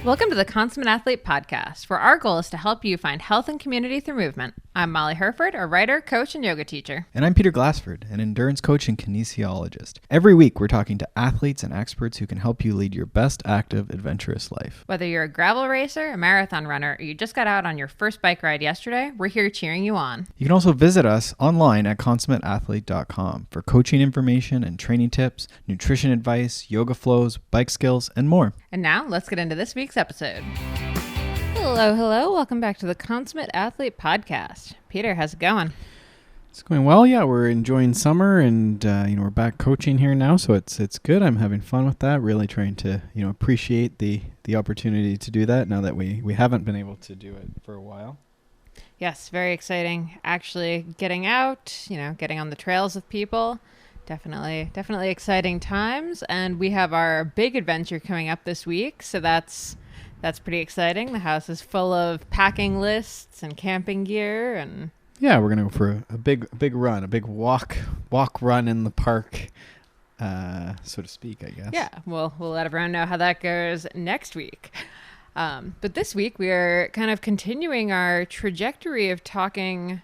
Welcome to the Consummate Athlete Podcast, where our goal is to help you find health and community through movement. I'm Molly Herford, a writer, coach, and yoga teacher. And I'm Peter Glassford, an endurance coach and kinesiologist. Every week, we're talking to athletes and experts who can help you lead your best active, adventurous life. Whether you're a gravel racer, a marathon runner, or you just got out on your first bike ride yesterday, we're here cheering you on. You can also visit us online at consummateathlete.com for coaching information and training tips, nutrition advice, yoga flows, bike skills, and more. And now, let's get into this week's episode. Hello. Welcome back to the Consummate Athlete Podcast. Peter, how's it going? It's going well. Yeah, we're enjoying summer, and we're back coaching here now, so it's good. I'm having fun with that. Really trying to appreciate the opportunity to do that now that we haven't been able to do it for a while. Yes, very exciting. Actually, getting out, getting on the trails with people. Definitely exciting times, and we have our big adventure coming up this week, so that's pretty exciting. The house is full of packing lists and camping gear, and yeah, we're gonna go for a big run, a big walk run in the park, so to speak, I guess. Yeah, we'll let everyone know how that goes next week. But this week we are kind of continuing our trajectory of talking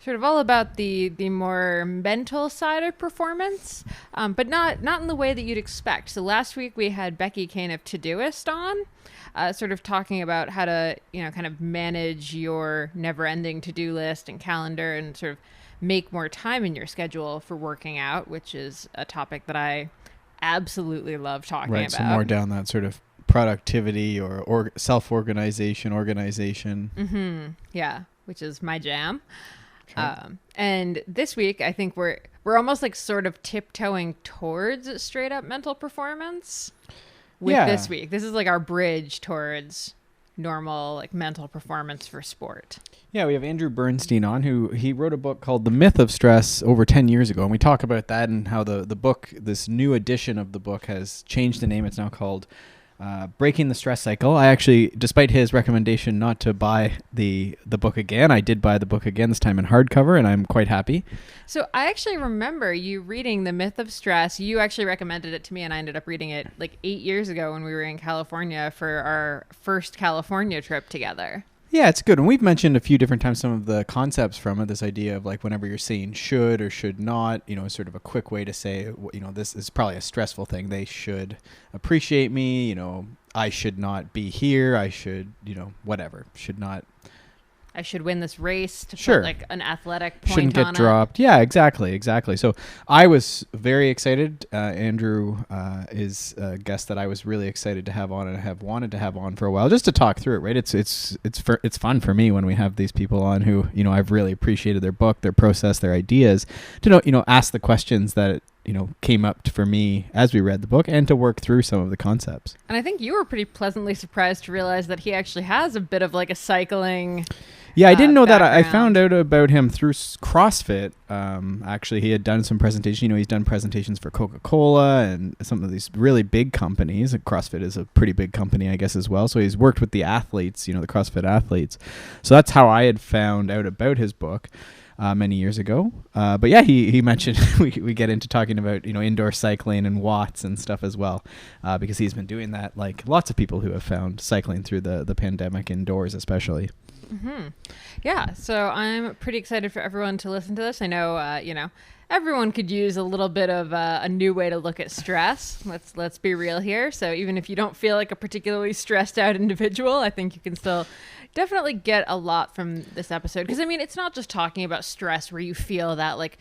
sort of all about the more mental side of performance, but not in the way that you'd expect. So last week we had Becky Kane of Todoist on, sort of talking about how to, kind of manage your never-ending to-do list and calendar and sort of make more time in your schedule for working out, which is a topic that I absolutely love talking about. So more down that sort of productivity or self-organization, organization. Mm-hmm. Yeah, which is my jam. Okay. And this week, I think we're almost like sort of tiptoeing towards straight up mental performance with this week. This is like our bridge towards normal like mental performance for sport. Yeah, we have Andrew Bernstein on, he wrote a book called The Myth of Stress over 10 years ago. And we talk about that and how the book, this new edition of the book, has changed the name. It's now called Breaking the Stress Cycle. I actually, despite his recommendation not to buy the book again, I did buy the book again, this time in hardcover, and I'm quite happy. So I actually remember you reading The Myth of Stress. You actually recommended it to me, and I ended up reading it like 8 years ago when we were in California for our first California trip together. Yeah, it's good. And we've mentioned a few different times some of the concepts from it, this idea of like whenever you're saying should or should not, sort of a quick way to say, this is probably a stressful thing. They should appreciate me, I should not be here. I should, whatever, should not. I should win this race to sure. put like an athletic point Shouldn't get on dropped. It. Yeah, exactly. So I was very excited. Andrew is a guest that I was really excited to have on and I have wanted to have on for a while just to talk through it, right? It's fun for me when we have these people on who, I've really appreciated their book, their process, their ideas to ask the questions that came up for me as we read the book and to work through some of the concepts. And I think you were pretty pleasantly surprised to realize that he actually has a bit of like a cycling. Yeah, I didn't know background. that. I found out about him through CrossFit. Actually, he had done some presentations. He's done presentations for Coca-Cola and some of these really big companies. CrossFit is a pretty big company, I guess, as well. So he's worked with the athletes, the CrossFit athletes. So that's how I had found out about his book many years ago. But yeah, he mentioned we get into talking about, indoor cycling and watts and stuff as well, because he's been doing that like lots of people who have found cycling through the pandemic indoors especially. Mm-hmm. Yeah, so I'm pretty excited for everyone to listen to this. I know, everyone could use a little bit of a new way to look at stress. Let's be real here. So even if you don't feel like a particularly stressed out individual, I think you can still definitely get a lot from this episode. Because, it's not just talking about stress where you feel that, like,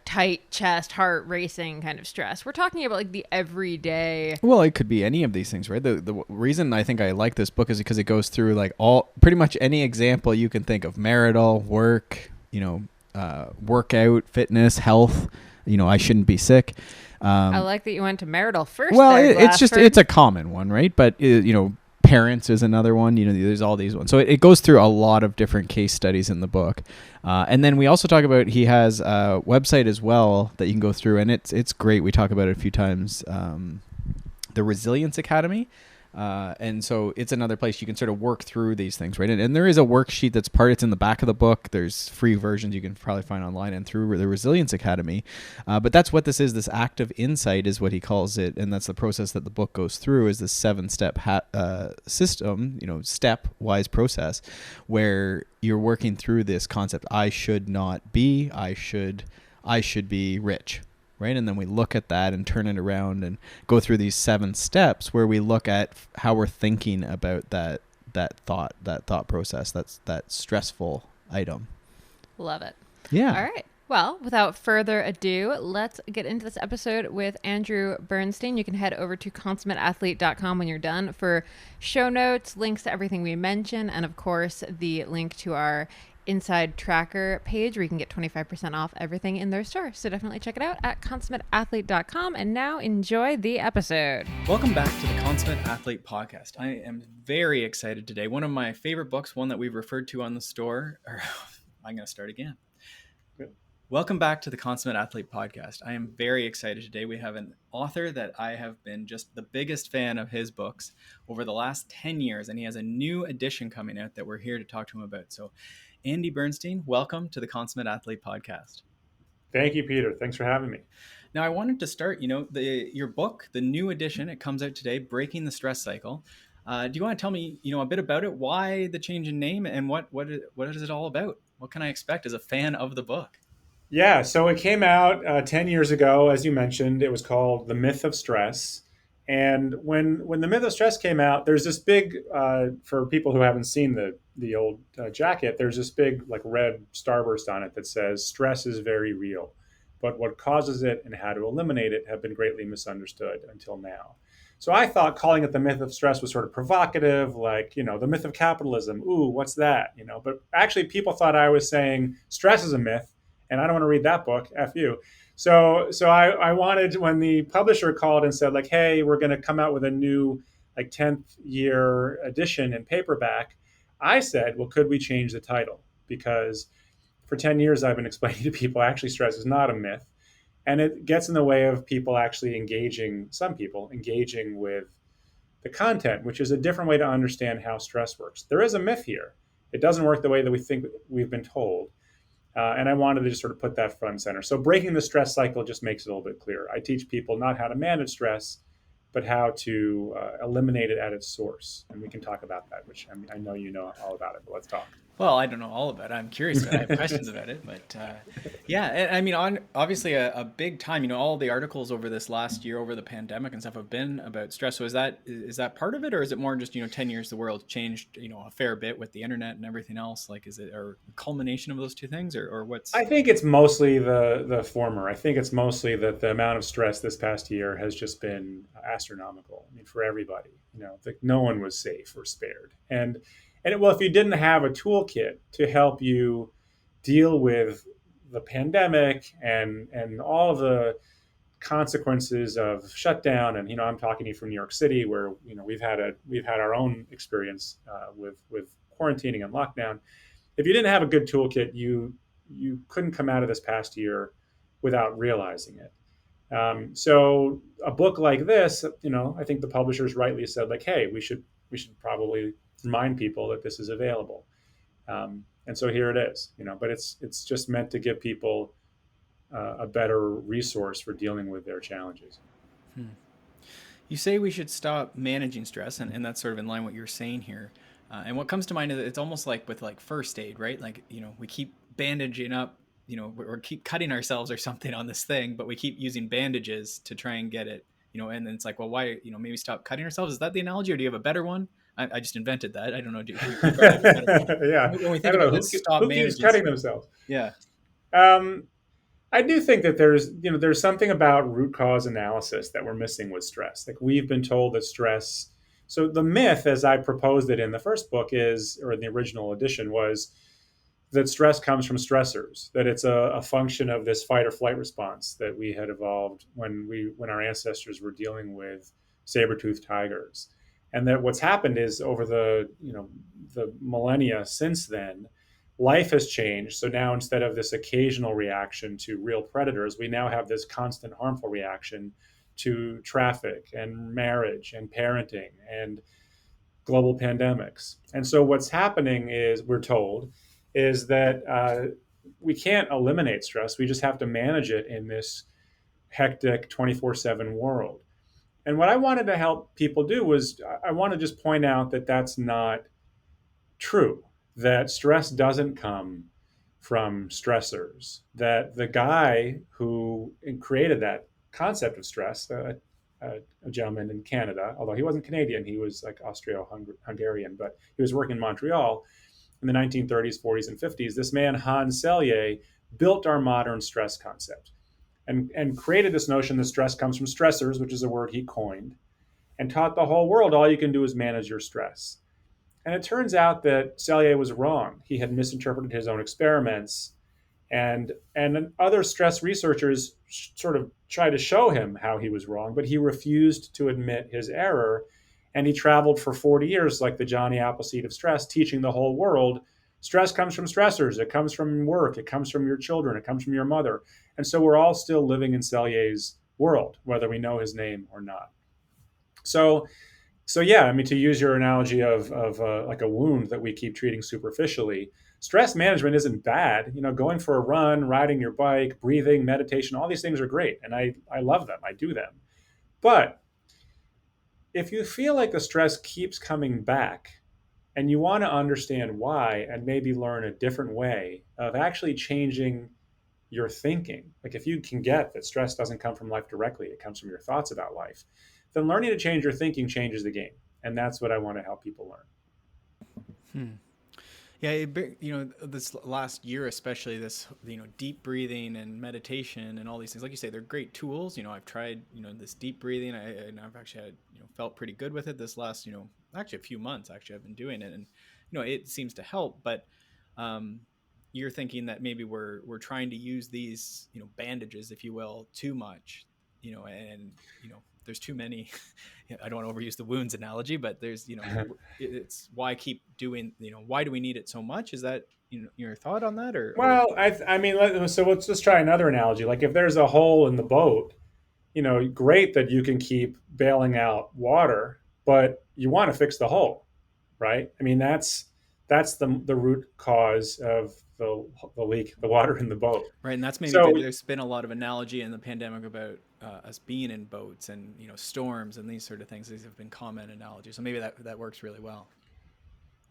tight chest, heart racing kind of stress. We're talking about, like, the everyday. Well, it could be any of these things, right? The reason I think I like this book is because it goes through, like, pretty much any example you can think of. Marital, work, workout, fitness, health. I shouldn't be sick. I like that you went to marital first. Well, it's a common one, right? But, parents is another one. There's all these ones. So it goes through a lot of different case studies in the book. And then we also talk about, he has a website as well that you can go through, and it's great. We talk about it a few times. The Resilience Academy. And so it's another place you can sort of work through these things, right? And there is a worksheet it's in the back of the book. There's free versions you can probably find online and through the Resilience Academy. But that's what this is. This active insight is what he calls it. And that's the process that the book goes through, is this 7-step system, stepwise process where you're working through this concept. I should not be, I should be rich. Right. And then we look at that and turn it around and go through these 7 steps where we look at how we're thinking about that thought process. That's that stressful item. Love it. Yeah. All right. Well, without further ado, let's get into this episode with Andrew Bernstein. You can head over to consummateathlete.com when you're done for show notes, links to everything we mention, and of course, the link to our Inside Tracker page where you can get 25% off everything in their store. So definitely check it out at consummateathlete.com. And now enjoy the episode. Welcome back to the Consummate Athlete Podcast. I am very excited today. One of my favorite books, one that we've referred to on the store. I'm going to start again. Welcome back to the Consummate Athlete Podcast. I am very excited today. We have an author that I have been just the biggest fan of his books over the last 10 years, and he has a new edition coming out that we're here to talk to him about. So Andy Bernstein, welcome to the Consummate Athlete Podcast. Thank you, Peter. Thanks for having me. Now, I wanted to start, your book, the new edition, it comes out today, Breaking the Stress Cycle. Do you want to tell me, a bit about it, why the change in name, and what is it all about? What can I expect as a fan of the book? Yeah, so it came out 10 years ago, as you mentioned. It was called The Myth of Stress. And when The Myth of Stress came out, there's this big, for people who haven't seen the old jacket, there's this big red starburst on it that says, stress is very real, but what causes it and how to eliminate it have been greatly misunderstood until now. So I thought calling it The Myth of Stress was sort of provocative, the myth of capitalism. Ooh, what's that? But actually people thought I was saying stress is a myth, and I don't want to read that book, F you. So I wanted, when the publisher called and said hey, we're going to come out with a new 10th year edition in paperback, I said, well, could we change the title? Because for 10 years, I've been explaining to people, actually, stress is not a myth. And it gets in the way of people actually some people engaging with the content, which is a different way to understand how stress works. There is a myth here. It doesn't work the way that we think we've been told. And I wanted to just sort of put that front and center. So breaking the stress cycle just makes it a little bit clearer. I teach people not how to manage stress, but how to eliminate it at its source. And we can talk about that, which I know you know all about it, but let's talk. Well, I don't know all about it. I'm curious about it. I have questions about it. But obviously a big time, all the articles over this last year, over the pandemic and stuff have been about stress. So is that part of it? Or is it more just, 10 years the world changed, a fair bit with the internet and everything else? Is it a culmination of those two things or what's? I think it's mostly the former. I think it's mostly that the amount of stress this past year has just been astronomical. For everybody, no one was safe or spared. And if you didn't have a toolkit to help you deal with the pandemic and all of the consequences of shutdown, and I'm talking to you from New York City, where we've had our own experience with quarantining and lockdown. If you didn't have a good toolkit, you couldn't come out of this past year without realizing it. So a book like this, I think the publishers rightly said hey, we should probably remind people that this is available. And so here it is, but it's just meant to give people a better resource for dealing with their challenges. You say we should stop managing stress, and that's sort of in line with what you're saying here. And what comes to mind is it's almost like with first aid, right? We keep bandaging up, or keep cutting ourselves or something on this thing, but we keep using bandages to try and get it, and then it's well, why, maybe stop cutting ourselves? Is that the analogy, or do you have a better one? I just invented that. I don't know. Yeah. When we think about who keeps cutting themselves? Yeah. I do think that there's something about root cause analysis that we're missing with stress. We've been told that stress. So the myth, as I proposed it in the first book, or in the original edition, was that stress comes from stressors, that it's a function of this fight or flight response that we had evolved when our ancestors were dealing with saber-toothed tigers. And that what's happened is over the millennia since then, life has changed. So now instead of this occasional reaction to real predators, we now have this constant harmful reaction to traffic and marriage and parenting and global pandemics. And so what's happening is, we're told, is that we can't eliminate stress. We just have to manage it in this hectic 24/7 world. And what I wanted to help people do was, I want to just point out that that's not true, that stress doesn't come from stressors, that the guy who created that concept of stress, a gentleman in Canada, although he wasn't Canadian, he was like Austro-Hungarian, but he was working in Montreal in the 1930s, 40s, and 50s. This man, Hans Selye, built our modern stress concept and created this notion that stress comes from stressors, which is a word he coined, and taught the whole world all you can do is manage your stress. And it turns out that Selye was wrong. He had misinterpreted his own experiments, and other stress researchers sort of tried to show him how he was wrong, but he refused to admit his error. And he traveled for 40 years like the Johnny Appleseed of stress, teaching the whole world stress comes from stressors. It comes from work. It comes from your children. It comes from your mother. And so we're all still living in Selye's world, whether we know his name or not. So yeah, I mean, to use your analogy of like a wound that we keep treating superficially, stress management isn't bad. You know, going for a run, riding your bike, breathing, meditation, all these things are great. And I love them. I do them. But if you feel like the stress keeps coming back and you want to understand why and maybe learn a different way of actually changing your thinking, like if you can get that stress doesn't come from life directly, it comes from your thoughts about life, then learning to change your thinking changes the game. And that's what I want to help people learn. Yeah, this last year, especially this, deep breathing and meditation and all these things, like you say, they're great tools. I've tried, this deep breathing, and I've actually had, felt pretty good with it this last, actually a few months, actually I've been doing it, and, it seems to help, but, you're thinking that maybe we're trying to use these, bandages, if you will, too much, and, there's too many. I don't want to overuse the wounds analogy, but there's, it's why keep doing, why do we need it so much? Is that, your thought on that, or? Well, I mean, so let's just try another analogy. Like if there's a hole in the boat, great that you can keep bailing out water, but you want to fix the hole, right? I mean, that's the root cause of the leak, the water in the boat. Right, and that's maybe So there's been a lot of analogy in the pandemic about us being in boats and storms and these sort of things. These have been common analogies, so maybe that works really well.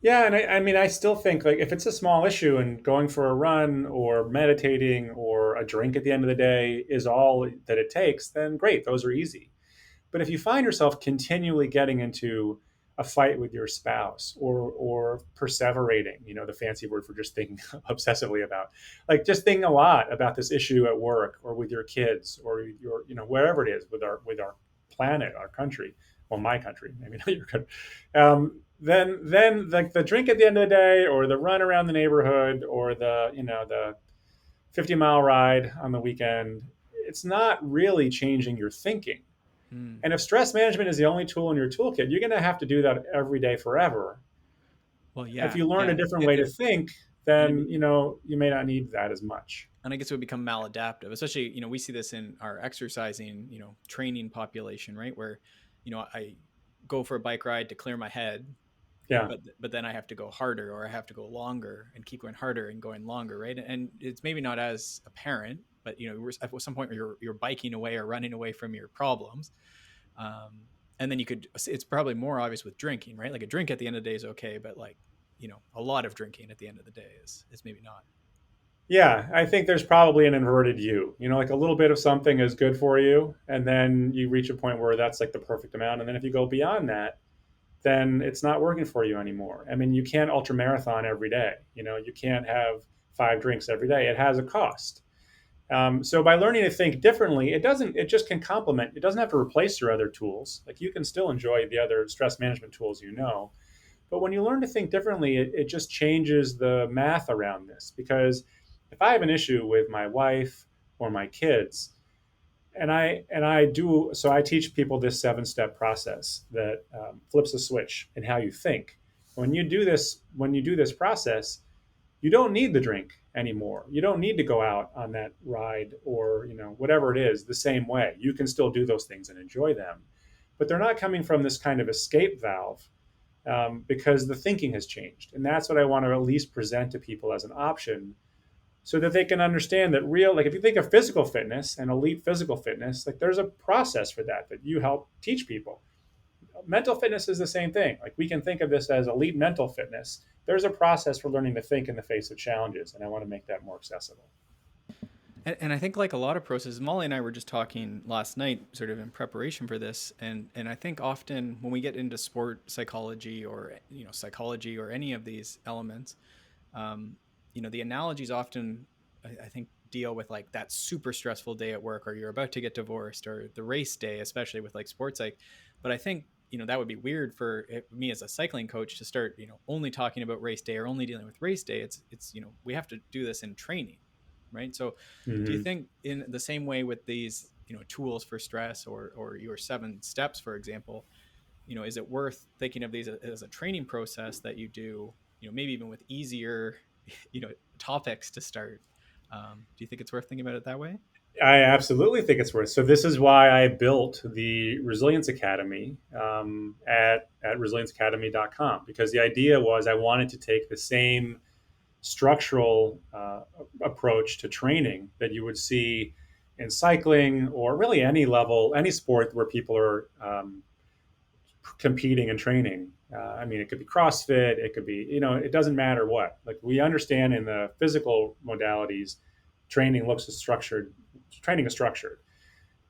yeah, and I mean, I still think like if it's a small issue and going for a run or meditating or a drink at the end of the day is all that it takes, then great, those are easy. But if you find yourself continually getting into a fight with your spouse or perseverating, the fancy word for just thinking obsessively about, like just thinking a lot about this issue at work or with your kids or your, wherever it is with our planet, our country, well, my country, maybe not your country. Then like the drink at the end of the day or the run around the neighborhood or the 50-mile ride on the weekend, it's not really changing your thinking. And if stress management is the only tool in your toolkit, you're going to have to do that every day forever. Well, yeah. If you learn a different way to think, then, you may not need that as much. And I guess it would become maladaptive, especially, we see this in our exercising, training population, right? Where, I go for a bike ride to clear my head. Yeah. But then I have to go harder or I have to go longer and keep going harder and going longer, right? And it's maybe not as apparent, but at some point you're biking away or running away from your problems, and then it's probably more obvious with drinking, right? Like a drink at the end of the day is okay, but like a lot of drinking at the end of the day is maybe not. Yeah, I think there's probably an inverted U. Like a little bit of something is good for you, and then you reach a point where that's like the perfect amount, and then if you go beyond that, then it's not working for you anymore. I mean, you can't ultra marathon every day. You can't have 5 drinks every day. It has a cost. So by learning to think differently, it just can complement. It doesn't have to replace your other tools. Like you can still enjoy the other stress management tools, but when you learn to think differently, it just changes the math around this. Because if I have an issue with my wife or my kids, and I teach people this 7-step process that flips a switch in how you think. When you do this process, you don't need the drink anymore. You don't need to go out on that ride or, whatever it is the same way. You can still do those things and enjoy them, but they're not coming from this kind of escape valve, because the thinking has changed. And that's what I want to at least present to people as an option, so that they can understand that like if you think of physical fitness and elite physical fitness, like there's a process for that you help teach people. Mental fitness is the same thing. Like we can think of this as elite mental fitness. There's a process for learning to think in the face of challenges, and I want to make that more accessible. And I think like a lot of processes, Molly and I were just talking last night sort of in preparation for this. And I think often when we get into sport psychology or, psychology or any of these elements, the analogies often, I think, deal with like that super stressful day at work, or you're about to get divorced, or the race day, especially with like sports psych. But I think, that would be weird for me as a cycling coach to start, only talking about race day or only dealing with race day. It's we have to do this in training. Right. So do you think in the same way with these, tools for stress or your 7 steps, for example, is it worth thinking of these as a training process that you do, maybe even with easier, topics to start? Do you think it's worth thinking about it that way? I absolutely think it's worth. So this is why I built the Resilience Academy at resilienceacademy.com, because the idea was I wanted to take the same structural approach to training that you would see in cycling, or really any level, any sport where people are competing and training. It could be CrossFit, it could be, it doesn't matter what. Like we understand in the physical modalities, training is structured.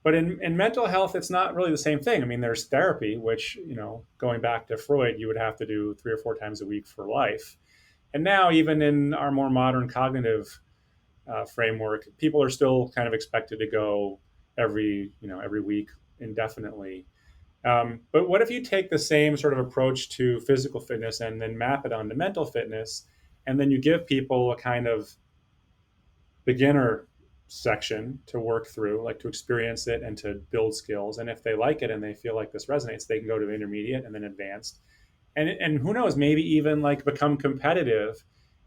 But in mental health, it's not really the same thing. There's therapy, which, going back to Freud, you would have to do 3 or 4 times a week for life. And now, even in our more modern cognitive framework, people are still kind of expected to go every week indefinitely. But what if you take the same sort of approach to physical fitness and then map it onto mental fitness, and then you give people a kind of beginner section to work through, like to experience it and to build skills. And if they like it and they feel like this resonates, they can go to intermediate and then advanced. And who knows, maybe even like become competitive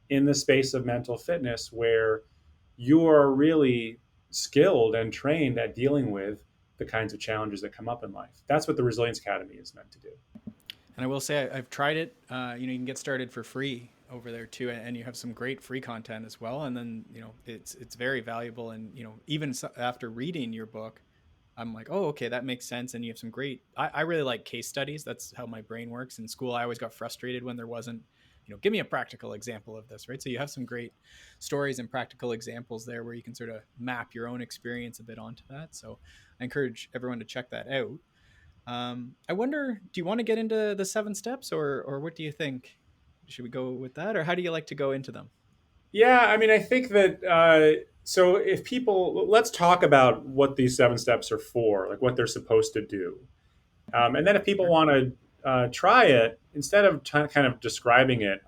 in the space of mental fitness, where you are really skilled and trained at dealing with the kinds of challenges that come up in life. That's what the Resilience Academy is meant to do. And I will say I've tried it. You can get started for free over there too, and you have some great free content as well. And then it's very valuable. And even after reading your book, I'm like, oh, okay, that makes sense. And you have some great, I really like case studies. That's how my brain works. In school, I always got frustrated when there wasn't, give me a practical example of this, right? So you have some great stories and practical examples there where you can sort of map your own experience a bit onto that. So I encourage everyone to check that out. I wonder, do you want to get into the 7 steps, or what do you think? Should we go with that, or how do you like to go into them? Yeah, I think that, so if people, let's talk about what these 7 steps are for, like what they're supposed to do. And then if people want to try it, instead of kind of describing it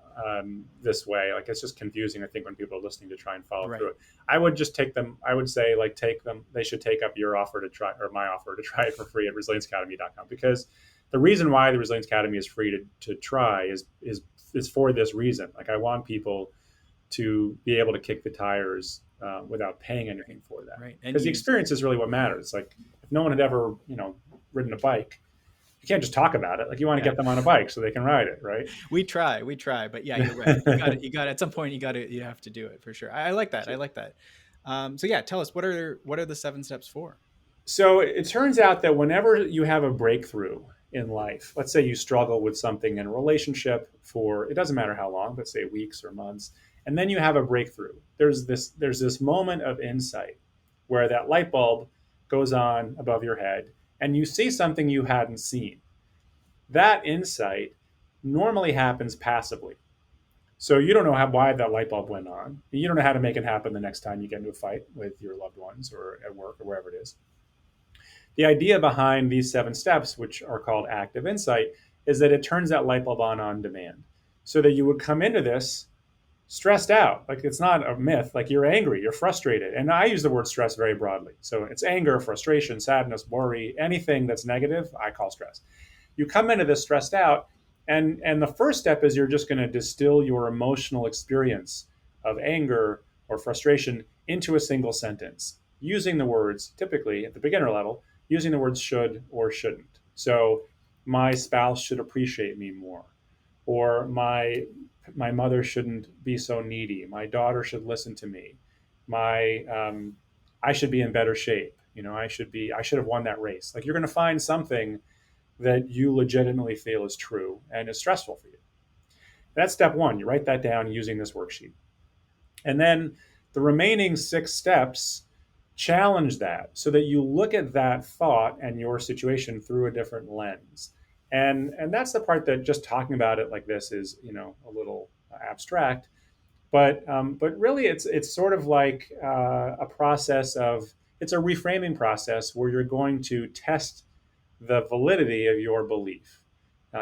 this way, like it's just confusing, I think, when people are listening to try and follow through it. I would just take them, I would say, like, they should take up your offer to try, or my offer to try it for free at resilienceacademy.com, because the reason why the Resilience Academy is free to try is for this reason. Like, I want people to be able to kick the tires without paying anything for that. Right. Because the experience is really what matters. Like, if no one had ever, ridden a bike, you can't just talk about it. Like, you want to get them on a bike so they can ride it, right? We try, but yeah, you're right. You got at some point, you have to do it for sure. I like that. So yeah, tell us, what are the 7 steps for? So it turns out that whenever you have a breakthrough in life, let's say you struggle with something in a relationship for, it doesn't matter how long, but say weeks or months, and then you have a breakthrough. There's this moment of insight where that light bulb goes on above your head and you see something you hadn't seen. That insight normally happens passively. So you don't know why that light bulb went on. You don't know how to make it happen the next time you get into a fight with your loved ones or at work or wherever it is. The idea behind these 7 steps, which are called active insight, is that it turns that light bulb on demand, so that you would come into this stressed out. Like, it's not a myth. Like, you're angry, you're frustrated. And I use the word stress very broadly. So it's anger, frustration, sadness, worry, anything that's negative, I call stress. You come into this stressed out, and the first step is you're just going to distill your emotional experience of anger or frustration into a single sentence using the words, typically at the beginner level, using the words should or shouldn't. So my spouse should appreciate me more, or my mother shouldn't be so needy. My daughter should listen to me. My I should be in better shape. I should have won that race. Like, you're going to find something that you legitimately feel is true and is stressful for you. That's step one. You write that down using this worksheet. And then the remaining 6 steps challenge that so that you look at that thought and your situation through a different lens. And that's the part that just talking about it like this is, a little abstract. But really, it's sort of like a process of it's a reframing process where you're going to test the validity of your belief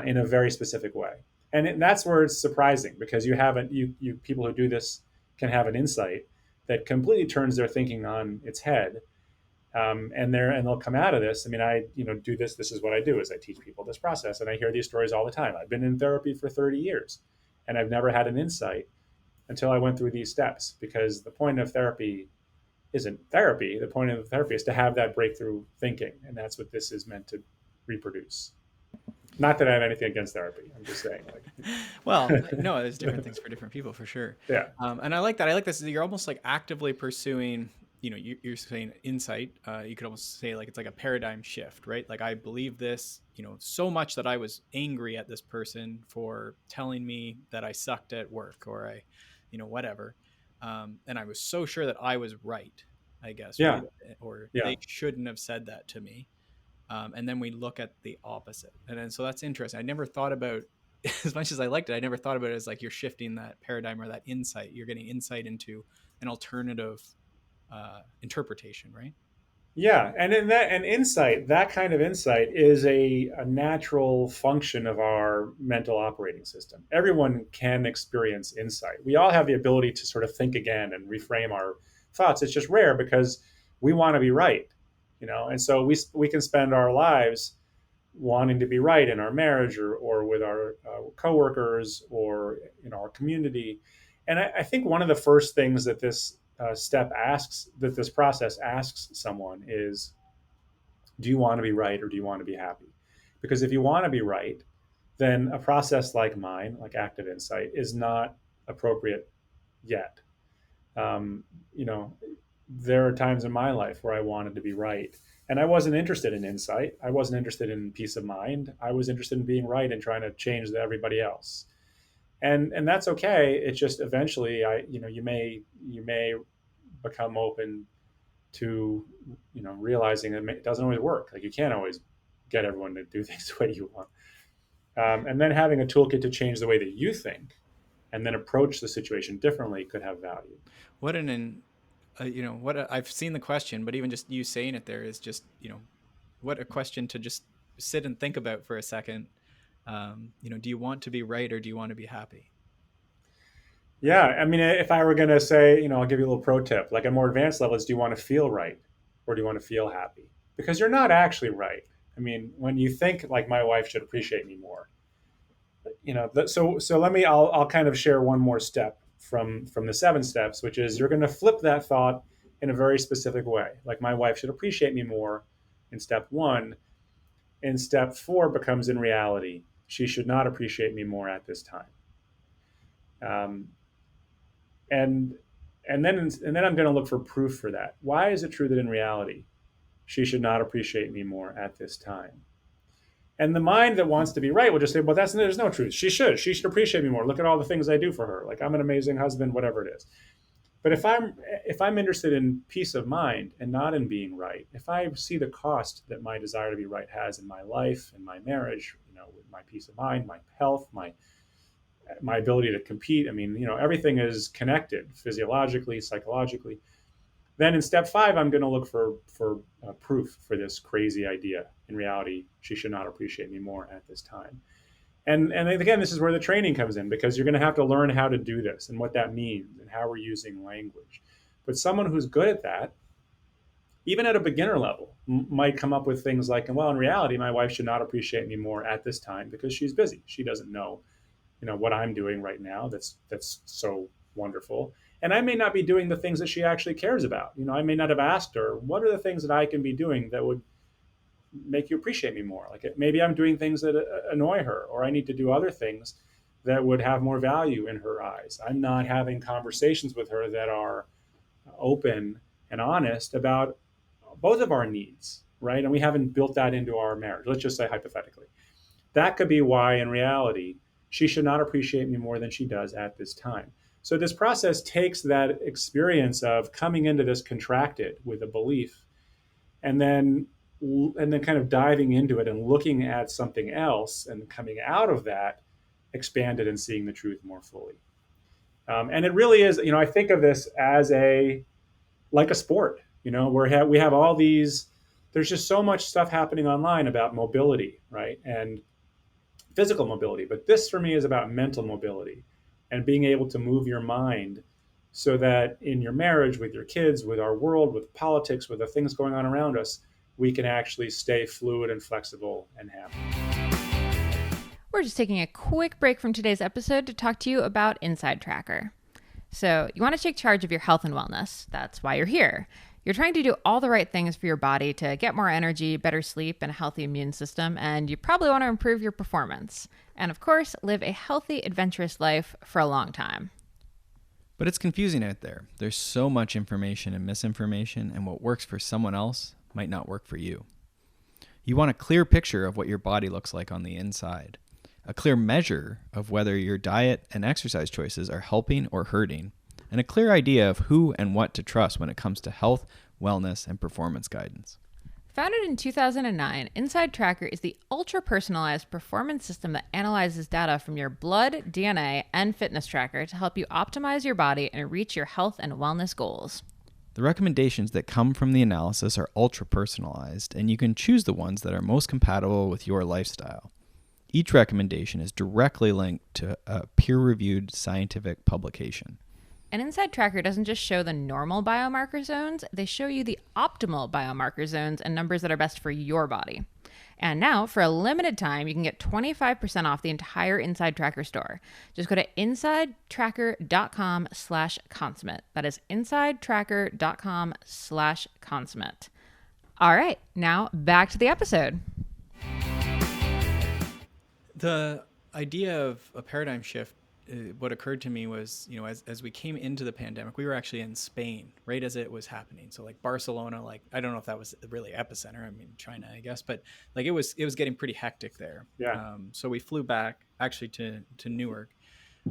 in a very specific way. And that's where it's surprising, because you people who do this can have an insight that completely turns their thinking on its head. And they'll come out of this. I mean, I do this. This is what I do: is I teach people this process, and I hear these stories all the time. I've been in therapy for 30 years, and I've never had an insight until I went through these steps. Because the point of therapy isn't therapy. The point of therapy is to have that breakthrough thinking, and that's what this is meant to reproduce. Not that I have anything against therapy. I'm just saying, like, Well, no, there's different things for different people, for sure. yeah, And I like that. I like this. You're almost like actively pursuing, you're saying insight. You could almost say like it's like a paradigm shift, right? Like, I believe this, so much that I was angry at this person for telling me that I sucked at work, or I, whatever. And I was so sure that I was right, I guess, yeah, right? Or yeah, they shouldn't have said that to me. And then we look at the opposite. And then, so that's interesting. I never thought about, as much as I liked it, I never thought about it as like you're shifting that paradigm or that insight. You're getting insight into an alternative interpretation, right? yeah. And in that, an insight, that kind of insight is a natural function of our mental operating system. Everyone can experience insight. We all have the ability to sort of think again and reframe our thoughts. It's just rare because we want to be right, and so we can spend our lives wanting to be right in our marriage, or with our coworkers, or in our community. And I think one of the first things that this process asks someone is, do you want to be right, or do you want to be happy? Because if you want to be right, then a process like mine, like active insight, is not appropriate yet. Um, you know, there are times in my life where I wanted to be right. And I wasn't interested in insight. I wasn't interested in peace of mind. I was interested in being right and trying to change everybody else. And that's okay. It's just eventually, you may become open to realizing that it doesn't always work. Like, you can't always get everyone to do things the way you want. And then having a toolkit to change the way that you think and then approach the situation differently could have value. What I've seen the question, but even just you saying it there is just, what a question to just sit and think about for a second. Do you want to be right, or do you want to be happy? Yeah, I mean, if I were going to say, I'll give you a little pro tip. Like, at more advanced levels, do you want to feel right, or do you want to feel happy? Because you're not actually right. I mean, when you think like, my wife should appreciate me more, so I'll kind of share one more step from the 7 steps, which is, you're going to flip that thought in a very specific way. Like, my wife should appreciate me more in step 1. In step 4 becomes, in reality, she should not appreciate me more at this time. And then I'm going to look for proof for that. Why is it true that in reality she should not appreciate me more at this time? And the mind that wants to be right will just say, well, there's no truth. She should appreciate me more. Look at all the things I do for her. Like, I'm an amazing husband, whatever it is. But if I'm interested in peace of mind and not in being right, if I see the cost that my desire to be right has in my life, in my marriage, with my peace of mind, my health, my ability to compete, I mean, everything is connected physiologically, psychologically. Then in step 5, I'm going to look for proof for this crazy idea. In reality, she should not appreciate me more at this time. And again, this is where the training comes in, because you're going to have to learn how to do this and what that means and how we're using language. But someone who's good at that, even at a beginner level, might come up with things like, well, in reality, my wife should not appreciate me more at this time because she's busy. She doesn't know what I'm doing right now. That's so wonderful. And I may not be doing the things that she actually cares about. I may not have asked her, what are the things that I can be doing that would make you appreciate me more? Like maybe I'm doing things that annoy her, or I need to do other things that would have more value in her eyes. I'm not having conversations with her that are open and honest about both of our needs, right? And we haven't built that into our marriage. Let's just say hypothetically. That could be why, in reality, she should not appreciate me more than she does at this time. So this process takes that experience of coming into this contracted with a belief, and then kind of diving into it and looking at something else, and coming out of that expanded and seeing the truth more fully. And it really is, I think of this as like a sport, where we have all these, there's just so much stuff happening online about mobility, right? And physical mobility. But this for me is about mental mobility and being able to move your mind so that in your marriage, with your kids, with our world, with politics, with the things going on around us, we can actually stay fluid and flexible and happy. We're just taking a quick break from today's episode to talk to you about Inside Tracker. So you want to take charge of your health and wellness. That's why you're here. You're trying to do all the right things for your body to get more energy, better sleep, and a healthy immune system, and you probably want to improve your performance. And of course, live a healthy, adventurous life for a long time. But it's confusing out there. There's so much information and misinformation, and what works for someone else might not work for you. You want a clear picture of what your body looks like on the inside, a clear measure of whether your diet and exercise choices are helping or hurting, and a clear idea of who and what to trust when it comes to health, wellness, and performance guidance. Founded in 2009, Inside Tracker is the ultra-personalized performance system that analyzes data from your blood, DNA, and fitness tracker to help you optimize your body and reach your health and wellness goals. The recommendations that come from the analysis are ultra-personalized, and you can choose the ones that are most compatible with your lifestyle. Each recommendation is directly linked to a peer-reviewed scientific publication. And Inside Tracker doesn't just show the normal biomarker zones, they show you the optimal biomarker zones and numbers that are best for your body. And now, for a limited time, you can get 25% off the entire Inside Tracker store. Just go to insidetracker.com/consummate. That is insidetracker.com/consummate. All right, now back to the episode. The idea of a paradigm shift, what occurred to me was, as we came into the pandemic, we were actually in Spain right as it was happening. So like Barcelona, like I don't know if that was really epicenter. I mean, China, I guess, but like it was getting pretty hectic there. Yeah. So we flew back actually to Newark,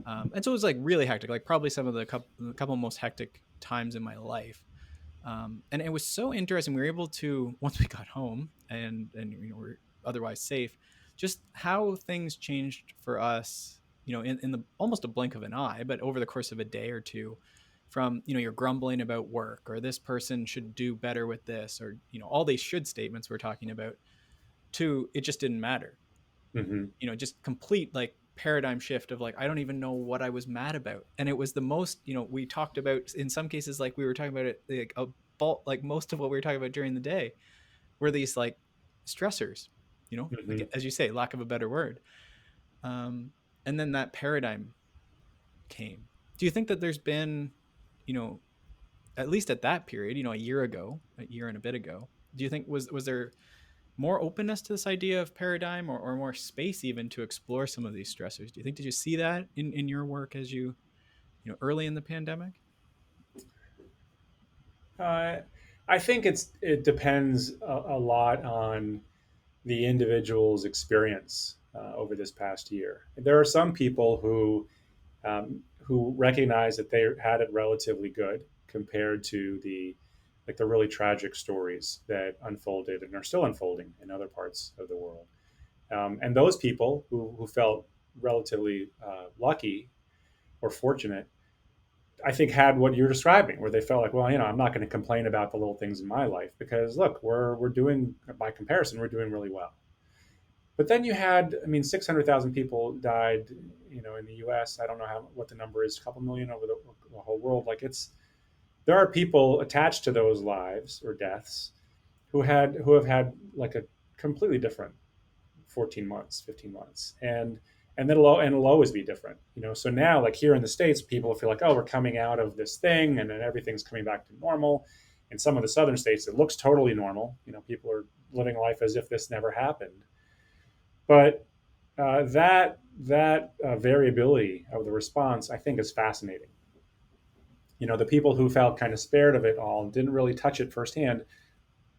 and so it was like really hectic, like probably some of the couple most hectic times in my life. And it was so interesting. We were able to, once we got home and we're otherwise safe, just how things changed for us. In the almost a blink of an eye, but over the course of a day or two, from, you're grumbling about work, or this person should do better with this, or, all these should statements we're talking about, to it just didn't matter. Mm-hmm. Just complete like paradigm shift of like, I don't even know what I was mad about. And it was the most, we talked about in some cases, like we were talking about it, like most of what we were talking about during the day were these like stressors, Mm-hmm. like, as you say, lack of a better word. And then that paradigm came. Do you think that there's been, at least at that period, a year and a bit ago, do you think was there more openness to this idea of paradigm, or more space even to explore some of these stressors? Do you think, did you see that in your work as you early in the pandemic? I think it depends a lot on the individual's experience over this past year. There are some people who recognize that they had it relatively good compared to the really tragic stories that unfolded and are still unfolding in other parts of the world. And those people who felt relatively lucky or fortunate, I think, had what you're describing, where they felt like, well, I'm not going to complain about the little things in my life because look, we're doing, by comparison, we're doing really well. But then you had, 600,000 people died, in the U.S. I don't know what the number is, a couple million over the whole world. Like there are people attached to those lives or deaths who have had like a completely different 14 months, 15 months, and and it'll always be different. So now, like here in the States, people feel like, oh, we're coming out of this thing, and then everything's coming back to normal. In some of the southern states, it looks totally normal. People are living life as if this never happened. But that variability of the response, I think, is fascinating. The people who felt kind of spared of it all and didn't really touch it firsthand,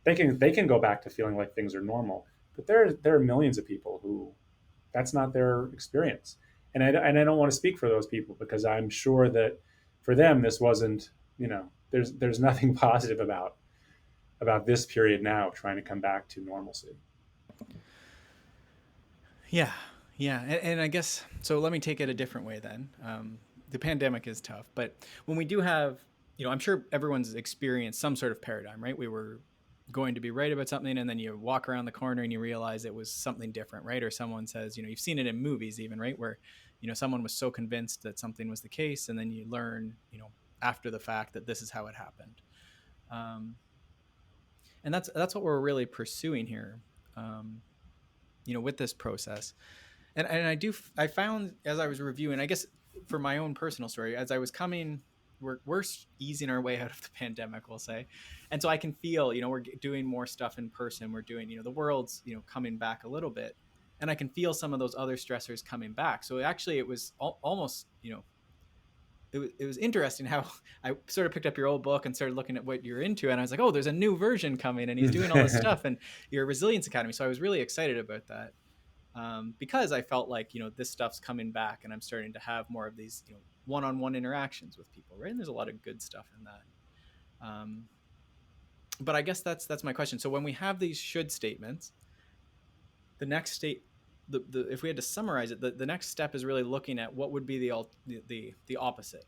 they can go back to feeling like things are normal. But there are millions of people who that's not their experience, and I don't want to speak for those people, because I'm sure that for them this wasn't. There's nothing positive about this period now trying to come back to normalcy. Yeah. And I guess, so let me take it a different way then. The pandemic is tough, but when we do have, I'm sure everyone's experienced some sort of paradigm, right? We were going to be right about something, and then you walk around the corner and you realize it was something different, right? Or someone says, you've seen it in movies even, right? Where, someone was so convinced that something was the case, and then you learn, after the fact that this is how it happened. And that's what we're really pursuing here, with this process. And I found, as I was reviewing, I guess for my own personal story, as I was coming, we're easing our way out of the pandemic, we'll say. And so I can feel, we're doing more stuff in person. We're doing, the world's, coming back a little bit, and I can feel some of those other stressors coming back. So actually it was almost, it was interesting how I sort of picked up your old book and started looking at what you're into. And I was like, oh, there's a new version coming, and he's doing all this stuff, and your Resilience Academy. So I was really excited about that. Because I felt like, this stuff's coming back, and I'm starting to have more of these, one-on-one interactions with people, right? And there's a lot of good stuff in that. But I guess that's my question. So when we have these should statements, the next state, if we had to summarize it, the next step is really looking at what would be the opposite.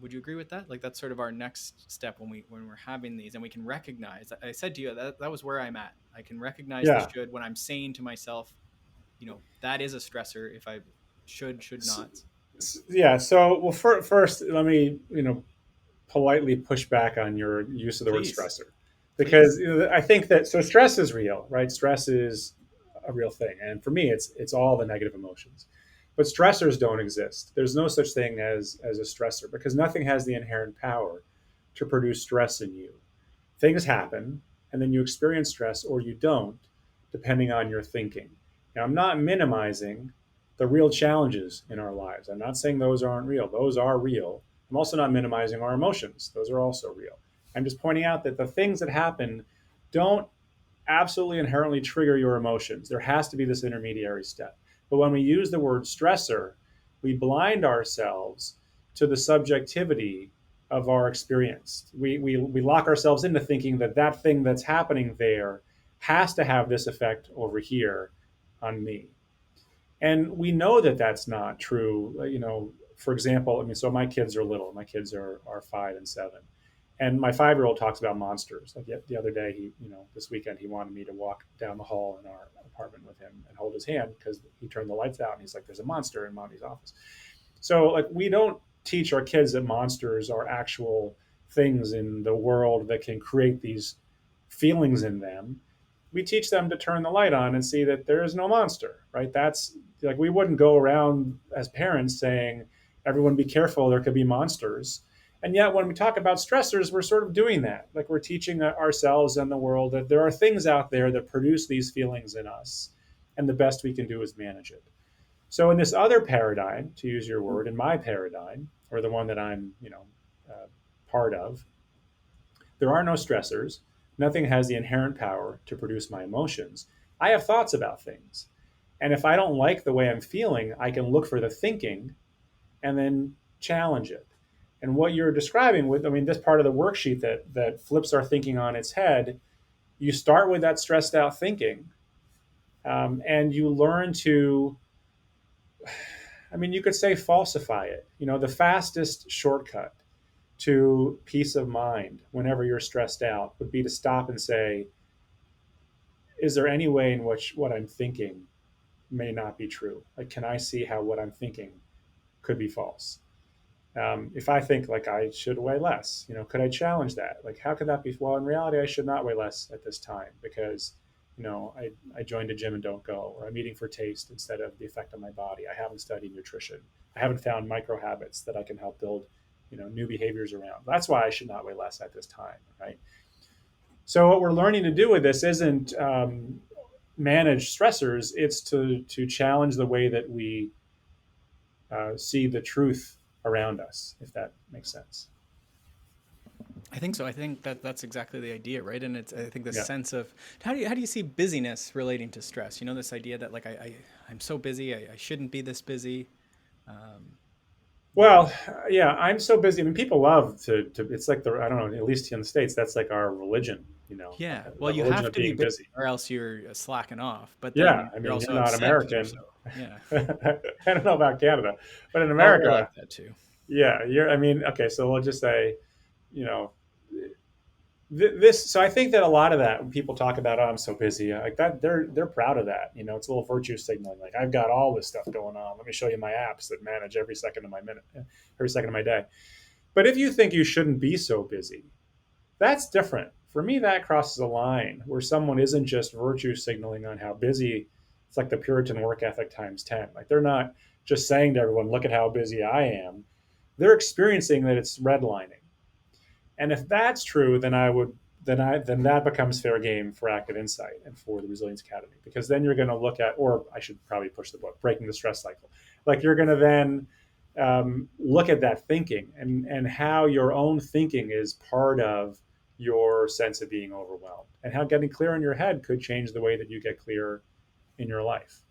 Would you agree with that? Like, that's sort of our next step when we're having these, and we can recognize. I said to you that was where I'm at. I can recognize the should when I'm saying to myself, that is a stressor. If I should not. Yeah. So, well, first, let me, politely push back on your use of the word stressor, because I think that, so stress is real, right? Stress is a real thing. And for me, it's all the negative emotions, but stressors don't exist. There's no such thing as a stressor, because nothing has the inherent power to produce stress in you. Things happen, and then you experience stress or you don't, depending on your thinking. Now, I'm not minimizing the real challenges in our lives. I'm not saying those aren't real. Those are real. I'm also not minimizing our emotions. Those are also real. I'm just pointing out that the things that happen don't absolutely inherently trigger your emotions. There has to be this intermediary step. But when we use the word stressor, we blind ourselves to the subjectivity of our experience. We lock ourselves into thinking that thing that's happening there has to have this effect over here on me. And we know that that's not true. For example, so my kids are little. My kids are 5 and 7. And my 5-year-old talks about monsters. Like the other day, this weekend, he wanted me to walk down the hall in our apartment with him and hold his hand, because he turned the lights out and he's like, there's a monster in mommy's office. So, like, we don't teach our kids that monsters are actual things in the world that can create these feelings in them. We teach them to turn the light on and see that there is no monster, right? That's like, we wouldn't go around as parents saying, everyone be careful, there could be monsters. And yet when we talk about stressors, we're sort of doing that. Like, we're teaching ourselves and the world that there are things out there that produce these feelings in us, and the best we can do is manage it. So in this other paradigm, to use your word, in my paradigm, or the one that I'm, part of, there are no stressors. Nothing has the inherent power to produce my emotions. I have thoughts about things. And if I don't like the way I'm feeling, I can look for the thinking and then challenge it. And what you're describing this part of the worksheet that flips our thinking on its head, you start with that stressed out thinking, and you learn to, you could say, falsify it. The fastest shortcut to peace of mind whenever you're stressed out would be to stop and say, is there any way in which what I'm thinking may not be true? Like, can I see how what I'm thinking could be false? If I think, like, I should weigh less, could I challenge that? Like, how could that be? Well, in reality, I should not weigh less at this time, because I joined a gym and don't go, or I'm eating for taste instead of the effect on my body. I haven't studied nutrition. I haven't found micro habits that I can help build, new behaviors around. That's why I should not weigh less at this time, right? So what we're learning to do with this isn't manage stressors. It's to challenge the way that we see the truth around us, if that makes sense. I think so. I think that's exactly the idea, right? And it's, I think, the Yeah. sense of how do you see busyness relating to stress? This idea that like I'm so busy, I shouldn't be this busy. Um, Well, yeah, I'm so busy. I mean, people love to it's like I don't know, at least in the States, that's like our religion, yeah. Well, the you religion have of to be being busy busy. or else you're slacking off. But Yeah, then I you're mean, you're also not upset because you're American. so, yeah. I don't know about Canada, but in Oh, we're America, like that too. yeah, I mean, okay, so we'll just say, you know, this. So I think that a lot of that, when people talk about, oh, I'm so busy, like that, they're proud of that. It's a little virtue signaling. Like, I've got all this stuff going on. Let me show you my apps that manage every second of my minute, every second of my day. But if you think you shouldn't be so busy, that's different. For me, that crosses a line where someone isn't just virtue signaling on how busy. It's like the Puritan work ethic times 10. Like, they're not just saying to everyone, look at how busy I am. They're experiencing that it's redlining. And if that's true, then I would then that becomes fair game for Active Insight and for the Resilience Academy, because then you're going to look at, or I should probably push the book, Breaking the Stress Cycle. Like, you're going to then look at that thinking and how your own thinking is part of your sense of being overwhelmed, and how getting clear in your head could change the way that you get clear in your life.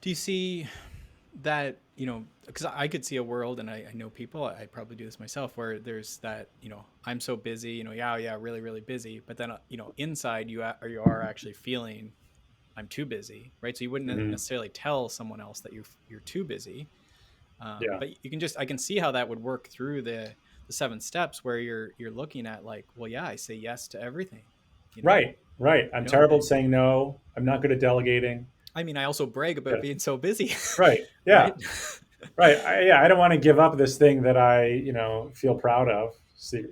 Do you see that, because I could see a world, and I know people, I probably do this myself, where there's that, I'm so busy, yeah, really, really busy. But then, inside you are actually feeling I'm too busy, right? So you wouldn't Mm-hmm. necessarily tell someone else that you're too busy. Yeah. But I can see how that would work through the 7 steps where you're looking at like, well, yeah, I say yes to everything, you know, Right. Right. I'm terrible at saying no. I'm not good at delegating. I mean, I also brag about Yeah. being so busy, Right. Yeah. right? Right. I don't want to give up this thing that I, feel proud of. See,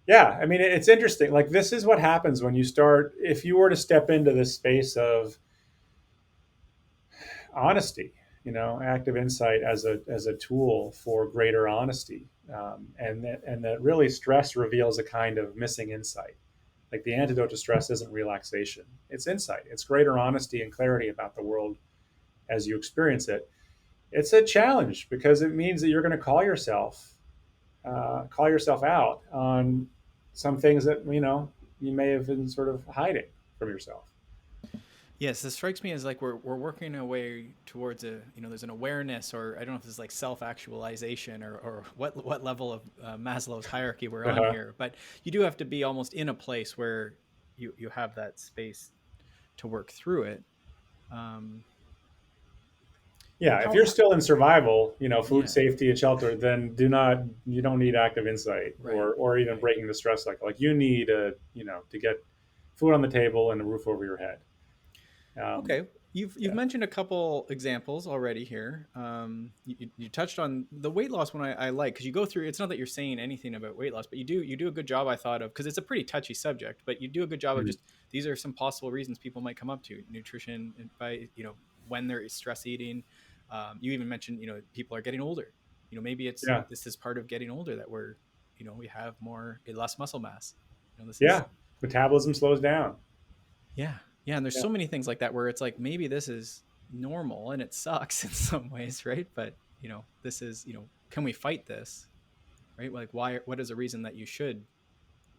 yeah. I mean, it's interesting. Like, this is what happens when you start, if you were to step into this space of honesty, Active Insight as a tool for greater honesty. And that really stress reveals a kind of missing insight. Like, the antidote to stress isn't relaxation, it's insight. It's greater honesty and clarity about the world as you experience it. It's a challenge because it means that you're going to call yourself out on some things that you may have been sort of hiding from yourself. Yes, this strikes me as like we're working our way towards there's an awareness, or I don't know if this is like self-actualization, or what level of Maslow's hierarchy we're on Uh-huh. here, but you do have to be almost in a place where you have that space to work through it. Um, Yeah, if how, you're still in survival, food yeah, safety and shelter, then you don't need Active Insight, right, or even right. breaking the stress cycle. Like, you need to get food on the table and a roof over your head. Okay, you've Yeah. mentioned a couple examples already here. You touched on the weight loss one. I like, because you go through. It's not that you're saying anything about weight loss, but you do a good job, I thought, of, because it's a pretty touchy subject. But you do a good job of Mhm. just, these are some possible reasons people might come up to nutrition, and by when there is stress eating. You even mentioned people are getting older. Maybe Yeah. this is part of getting older, that we have less muscle mass. This is. Yeah. Metabolism slows down. Yeah. Yeah. And there's Yeah. so many things like that where it's like, maybe this is normal and it sucks in some ways, right? But, this is, can we fight this? Right? Like, what is a reason that you should?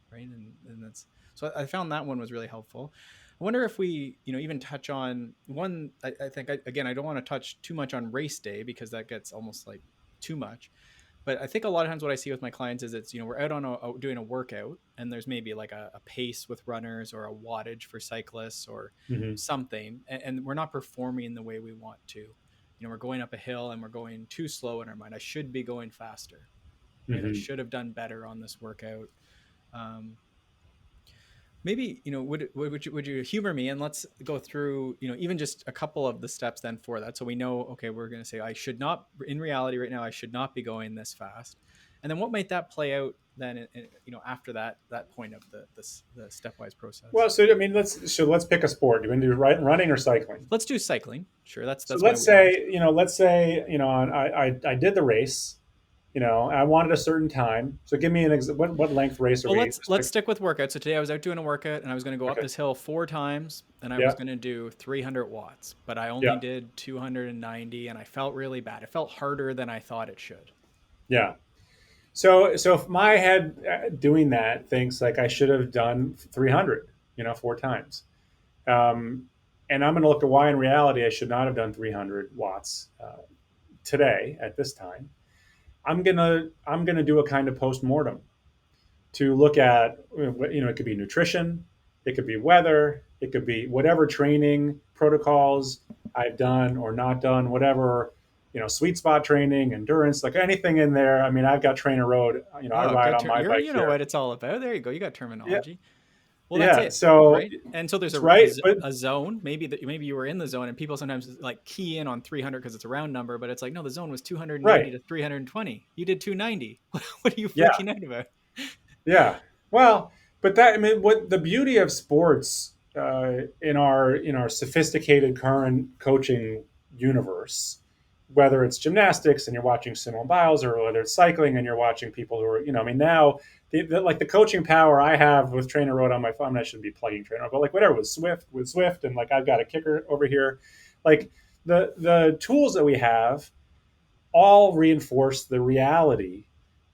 Right. And that's, so I found that one was really helpful. I wonder if we, even touch on one. I think, again, I don't want to touch too much on race day, because that gets almost like too much. But I think a lot of times what I see with my clients is it's, we're out on doing a workout, and there's maybe like a pace with runners, or a wattage for cyclists, or Hmm. something. And we're not performing the way we want to. We're going up a hill and we're going too slow in our mind. I should be going faster, right? I Hmm. should have done better on this workout. Um, Maybe, would you humor me, and let's go through, even just a couple of the steps then for that, so we know, okay, we're going to say, I should not, in reality right now, I should not be going this fast. And then what might that play out then after that point of the stepwise process? Well, so I mean, let's pick a sport. Do you want to do running or cycling? Let's do cycling. Sure, So that's my let's say, I did the race. I wanted a certain time. So give me what length race are well, we? let's stick with workout. So today I was out doing a workout and I was going to go up Okay. this hill 4 times and I was Yeah. going to do 300 watts, but I only Yeah. did 290 and I felt really bad. It felt harder than I thought it should. Yeah. So if my head doing that thinks like I should have done 300, 4 times, and I'm going to look at why in reality I should not have done 300 watts today at this time. I'm gonna do a kind of post-mortem to look at, it could be nutrition, it could be weather, it could be whatever training protocols I've done or not done, whatever, sweet spot training, endurance, like anything in there. I mean, I've got Trainer Road, I Oh, ride good. on my bike You know here. what it's all about. There you go. You got Yeah. terminology. Well, that's Yeah. it, So, right? And so there's right. But a zone. Maybe you were in the zone, and people sometimes like key in on 300 because it's a round number, but it's like no, the zone was 280 right. to 320. You did 290. What are you Yeah. freaking out about? Yeah. Well, but what the beauty of sports in our sophisticated current coaching universe, whether it's gymnastics and you're watching Simone Biles, or whether it's cycling and you're watching people who are, I mean, now like the coaching power I have with Trainer Road on my phone, I shouldn't be plugging Trainer, but like whatever with Swift, and like I've got a kicker over here, like the tools that we have all reinforce the reality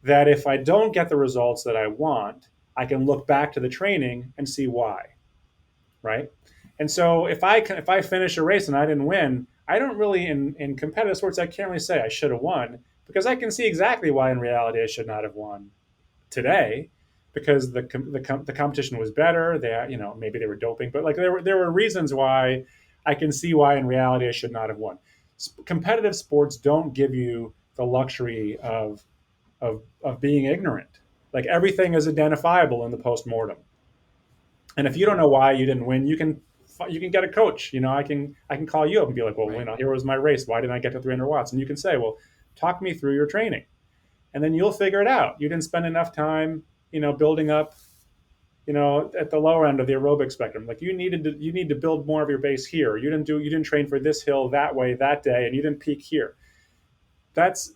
that if I don't get the results that I want, I can look back to the training and see why, right? And so if I finish a race and I didn't win, I don't really in competitive sports I can't really say I should have won, because I can see exactly why in reality I should not have won today, because the competition was better. They maybe they were doping, but like there were reasons why I can see why in reality I should not have won. Competitive sports don't give you the luxury of being ignorant. Like everything is identifiable in the post-mortem. And if you don't know why you didn't win, you can get a coach. I can call you up and be like, well, Right. here was my race. Why didn't I get to 300 watts? And you can say, well, talk me through your training, and then you'll figure it out. You didn't spend enough time, building up, at the lower end of the aerobic spectrum. Like you need to build more of your base here. You didn't train for this hill that way that day, and you didn't peak here. That's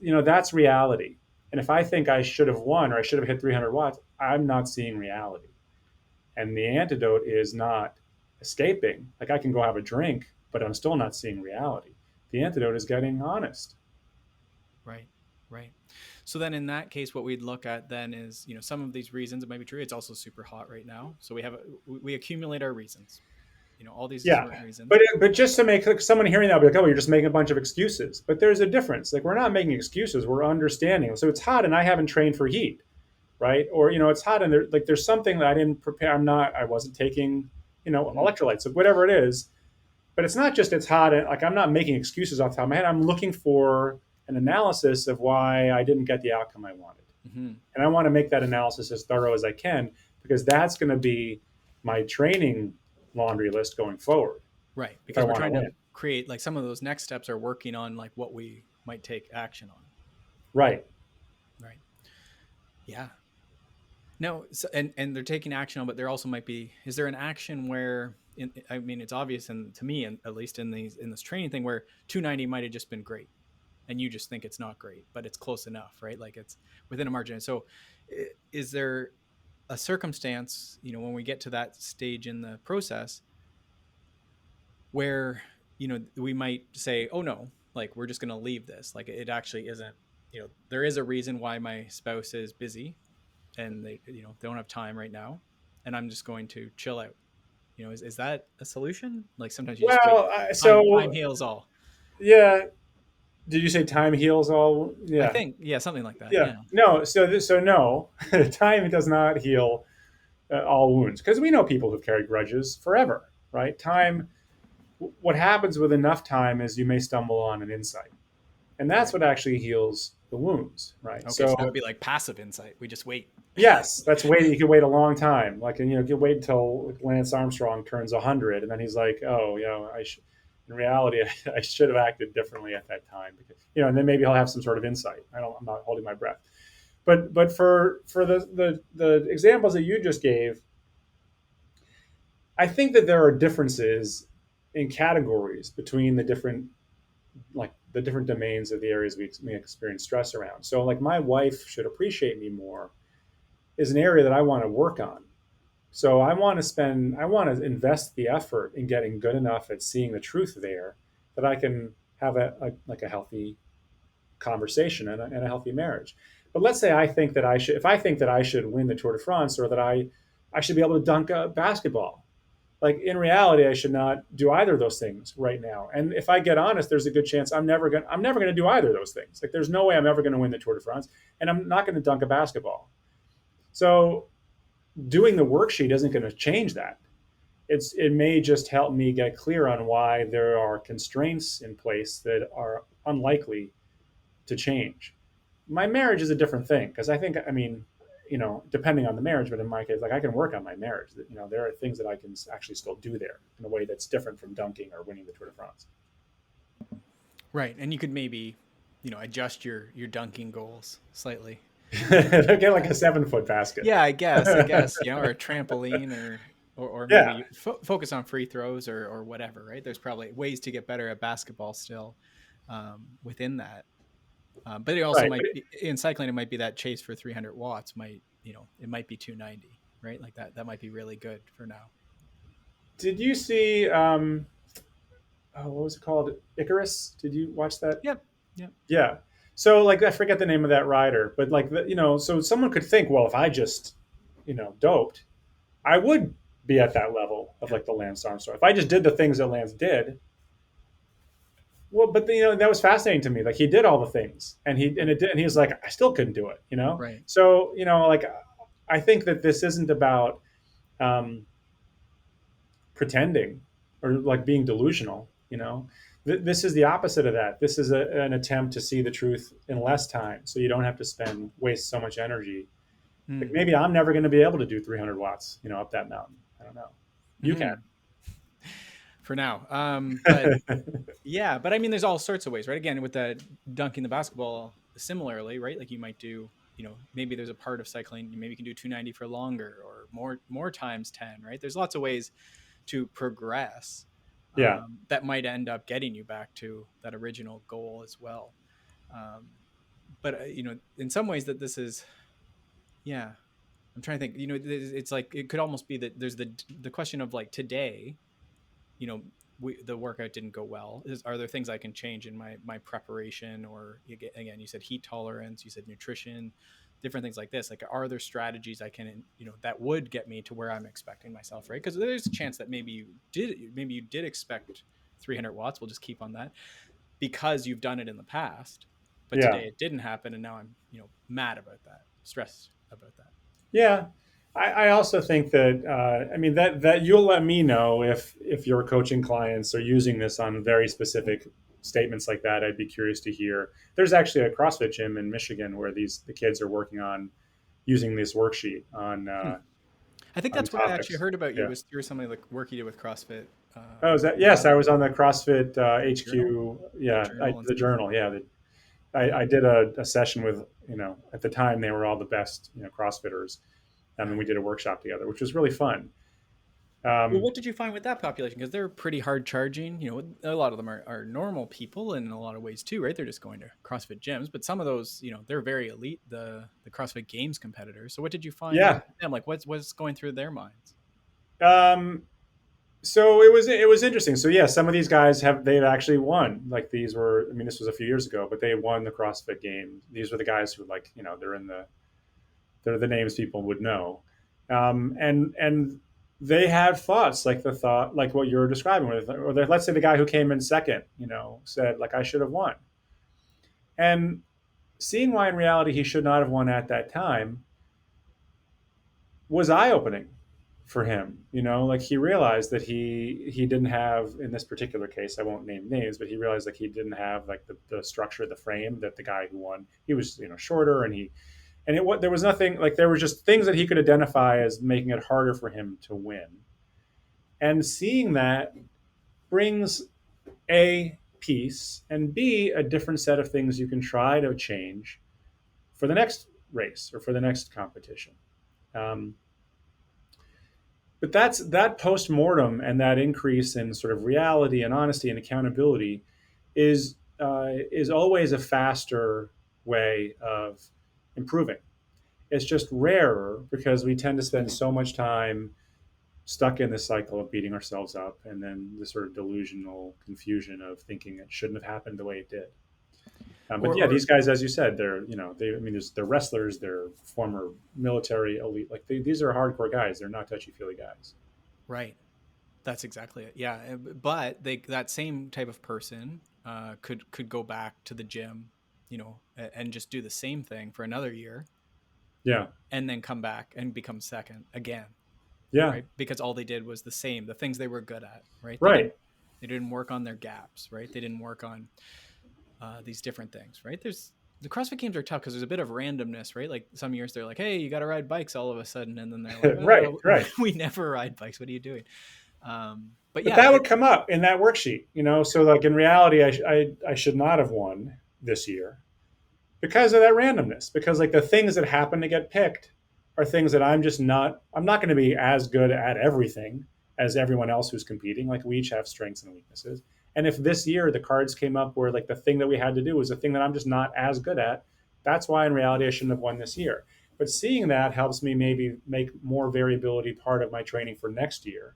reality. And if I think I should have won or I should have hit 300 watts, I'm not seeing reality. And the antidote is not escaping. Like I can go have a drink, but I'm still not seeing reality. The antidote is getting honest. Right. So then in that case, what we'd look at then is, some of these reasons, it might be true. It's also super hot right now. So we accumulate our reasons, all these different reasons. But just to make like, someone hearing that will be like, oh, you're just making a bunch of excuses. But there's a difference. Like we're not making excuses. We're understanding. So it's hot and I haven't trained for heat, right? Or, it's hot and there's something that I didn't prepare. I wasn't taking, electrolytes, like whatever it is. But it's not just it's hot. And like I'm not making excuses off the top of my head. I'm looking for an analysis of why I didn't get the outcome I wanted. Mm-hmm. And I want to make that analysis as thorough as I can, because that's going to be my training laundry list going forward. Right. Because we're trying to create like some of those next steps are working on like what we might take action on. Right. Yeah. No. So, and they're taking action on, but there also might be, is there an action where, it's obvious, and to me, at least in this training thing, where 290 might have just been great and you just think it's not great, but it's close enough, right? Like it's within a margin. So is there a circumstance, when we get to that stage in the process where, we might say, oh no, like we're just going to leave this. Like it actually isn't, there is a reason why my spouse is busy and they, they don't have time right now. And I'm just going to chill out. Is that a solution? Like sometimes you just time heals all. Yeah. Did you say time heals all? Yeah. I think, something like that. Yeah. No. So no, time does not heal all wounds, because we know people who've carried grudges forever, right? Time. What happens with enough time is you may stumble on an insight, and that's what actually heals the wounds, right? Okay, so that would be like passive insight. We just wait. Yes, that's waiting. You can wait a long time. Like, and you can wait until Lance Armstrong turns 100, and then he's like, "Oh, in reality, I should have acted differently at that time." Because, and then maybe he'll have some sort of insight. I'm not holding my breath, But for the examples that you just gave, I think that there are differences in categories between the different domains of the areas we experience stress around. So like my wife should appreciate me more is an area that I want to work on. So I want to invest the effort in getting good enough at seeing the truth there that I can have a healthy conversation and a healthy marriage. But let's say if I think that I should win the Tour de France, or that I should be able to dunk a basketball. Like in reality, I should not do either of those things right now. And if I get honest, there's a good chance I'm never gonna do either of those things. Like there's no way I'm ever gonna win the Tour de France, and I'm not gonna dunk a basketball. So doing the worksheet isn't going to change that. It may just help me get clear on why there are constraints in place that are unlikely to change. My marriage is a different thing, because I mean, depending on the marriage, but in my case, like I can work on my marriage. There are things that I can actually still do there in a way that's different from dunking or winning the Tour de France. Right, and you could maybe, adjust your dunking goals slightly. Get like a 7-foot basket. Yeah, I guess, or a trampoline, or maybe focus on free throws or whatever, right? There's probably ways to get better at basketball still within that. But it also might be, in cycling, it might be that chase for 300 watts it might be 290, right? Like that might be really good for now. Did you see, what was it called? Icarus? Did you watch that? Yep. Yeah. So like, I forget the name of that rider, but like, so someone could think, well, if I just, doped, I would be at that level of like the Lance Armstrong. If I just did the things that Lance did, well, but that was fascinating to me. Like he did all the things, and he was like, I still couldn't do it, Right. So, like, I think that this isn't about pretending or like being delusional, this is the opposite of that. This is an attempt to see the truth in less time, so you don't have to waste so much energy. Like maybe I'm never going to be able to do 300 watts, up that mountain. I don't know. You can. For now. But yeah, but I mean, there's all sorts of ways, right? Again, with the dunking the basketball, similarly, right? Like you might do, maybe there's a part of cycling, maybe you can do 290 for longer or more times 10, right? There's lots of ways to progress. That might end up getting you back to that original goal as well. But in some ways that this is, I'm trying to think, it's like, it could almost be that there's the question of like today, the workout didn't go well. Are there things I can change in my preparation, or again, you said heat tolerance, you said nutrition, different things like this. Like, are there strategies I can, that would get me to where I'm expecting myself, right? Because there's a chance that maybe you did expect 300 watts. We'll just keep on that because you've done it in the past, but today it didn't happen, and now I'm mad about that, stressed about that. Yeah. I also think that that you'll let me know if your coaching clients are using this on very specific statements like that. I'd be curious to hear. There's actually a CrossFit gym in Michigan where the kids are working on using this worksheet on. I think that's what I actually heard about you was through somebody like work you did with CrossFit. Is that? Yes, I was on the CrossFit HQ. Journal? The journal. Yeah, I did a session with at the time they were all the best CrossFitters. And we did a workshop together, which was really fun. Well, what did you find with that population? Because they're pretty hard charging. A lot of them are normal people in a lot of ways too, right? They're just going to CrossFit gyms, but some of those, they're very elite, the CrossFit Games competitors. So what did you find? Yeah. With them? Like what's going through their minds? So it was interesting. So yeah, some of these guys they've actually won. Like this was a few years ago, but they won the CrossFit Games. These were the guys who they're the names people would know. And they had thoughts like what you're describing, or let's say the guy who came in second, said like, I should have won. And seeing why in reality he should not have won at that time was eye-opening for him. Like he realized that he didn't have, in this particular case, I won't name names, but he realized like he didn't have like the structure, the frame that the guy who won. He was shorter, and there was nothing, like there were just things that he could identify as making it harder for him to win. And seeing that brings A, peace, and B, a different set of things you can try to change for the next race or for the next competition. But that post-mortem and that increase in sort of reality and honesty and accountability is always a faster way of improving. It's just rarer because we tend to spend so much time stuck in this cycle of beating ourselves up and then the sort of delusional confusion of thinking it shouldn't have happened the way it did. But yeah, these guys, as you said, they're wrestlers, they're former military elite. Like these are hardcore guys. They're not touchy feely guys. Right. That's exactly it. Yeah. But that same type of person could go back to the gym, and just do the same thing for another year. Yeah. And then come back and become second again. Yeah. Right. Because all they did was the things they were good at. Right. Right. They didn't work on their gaps. Right. They didn't work on these different things. Right. The CrossFit games are tough because there's a bit of randomness, right? Like some years they're like, hey, you got to ride bikes all of a sudden. And then they're like, oh, right. We never ride bikes. What are you doing? But that would come up in that worksheet, so like in reality, I should not have won this year because of that randomness, because like the things that happen to get picked are things that I'm not going to be as good at everything as everyone else who's competing. Like we each have strengths and weaknesses. And if this year the cards came up where like the thing that we had to do was a thing that I'm just not as good at, that's why in reality I shouldn't have won this year. But seeing that helps me maybe make more variability part of my training for next year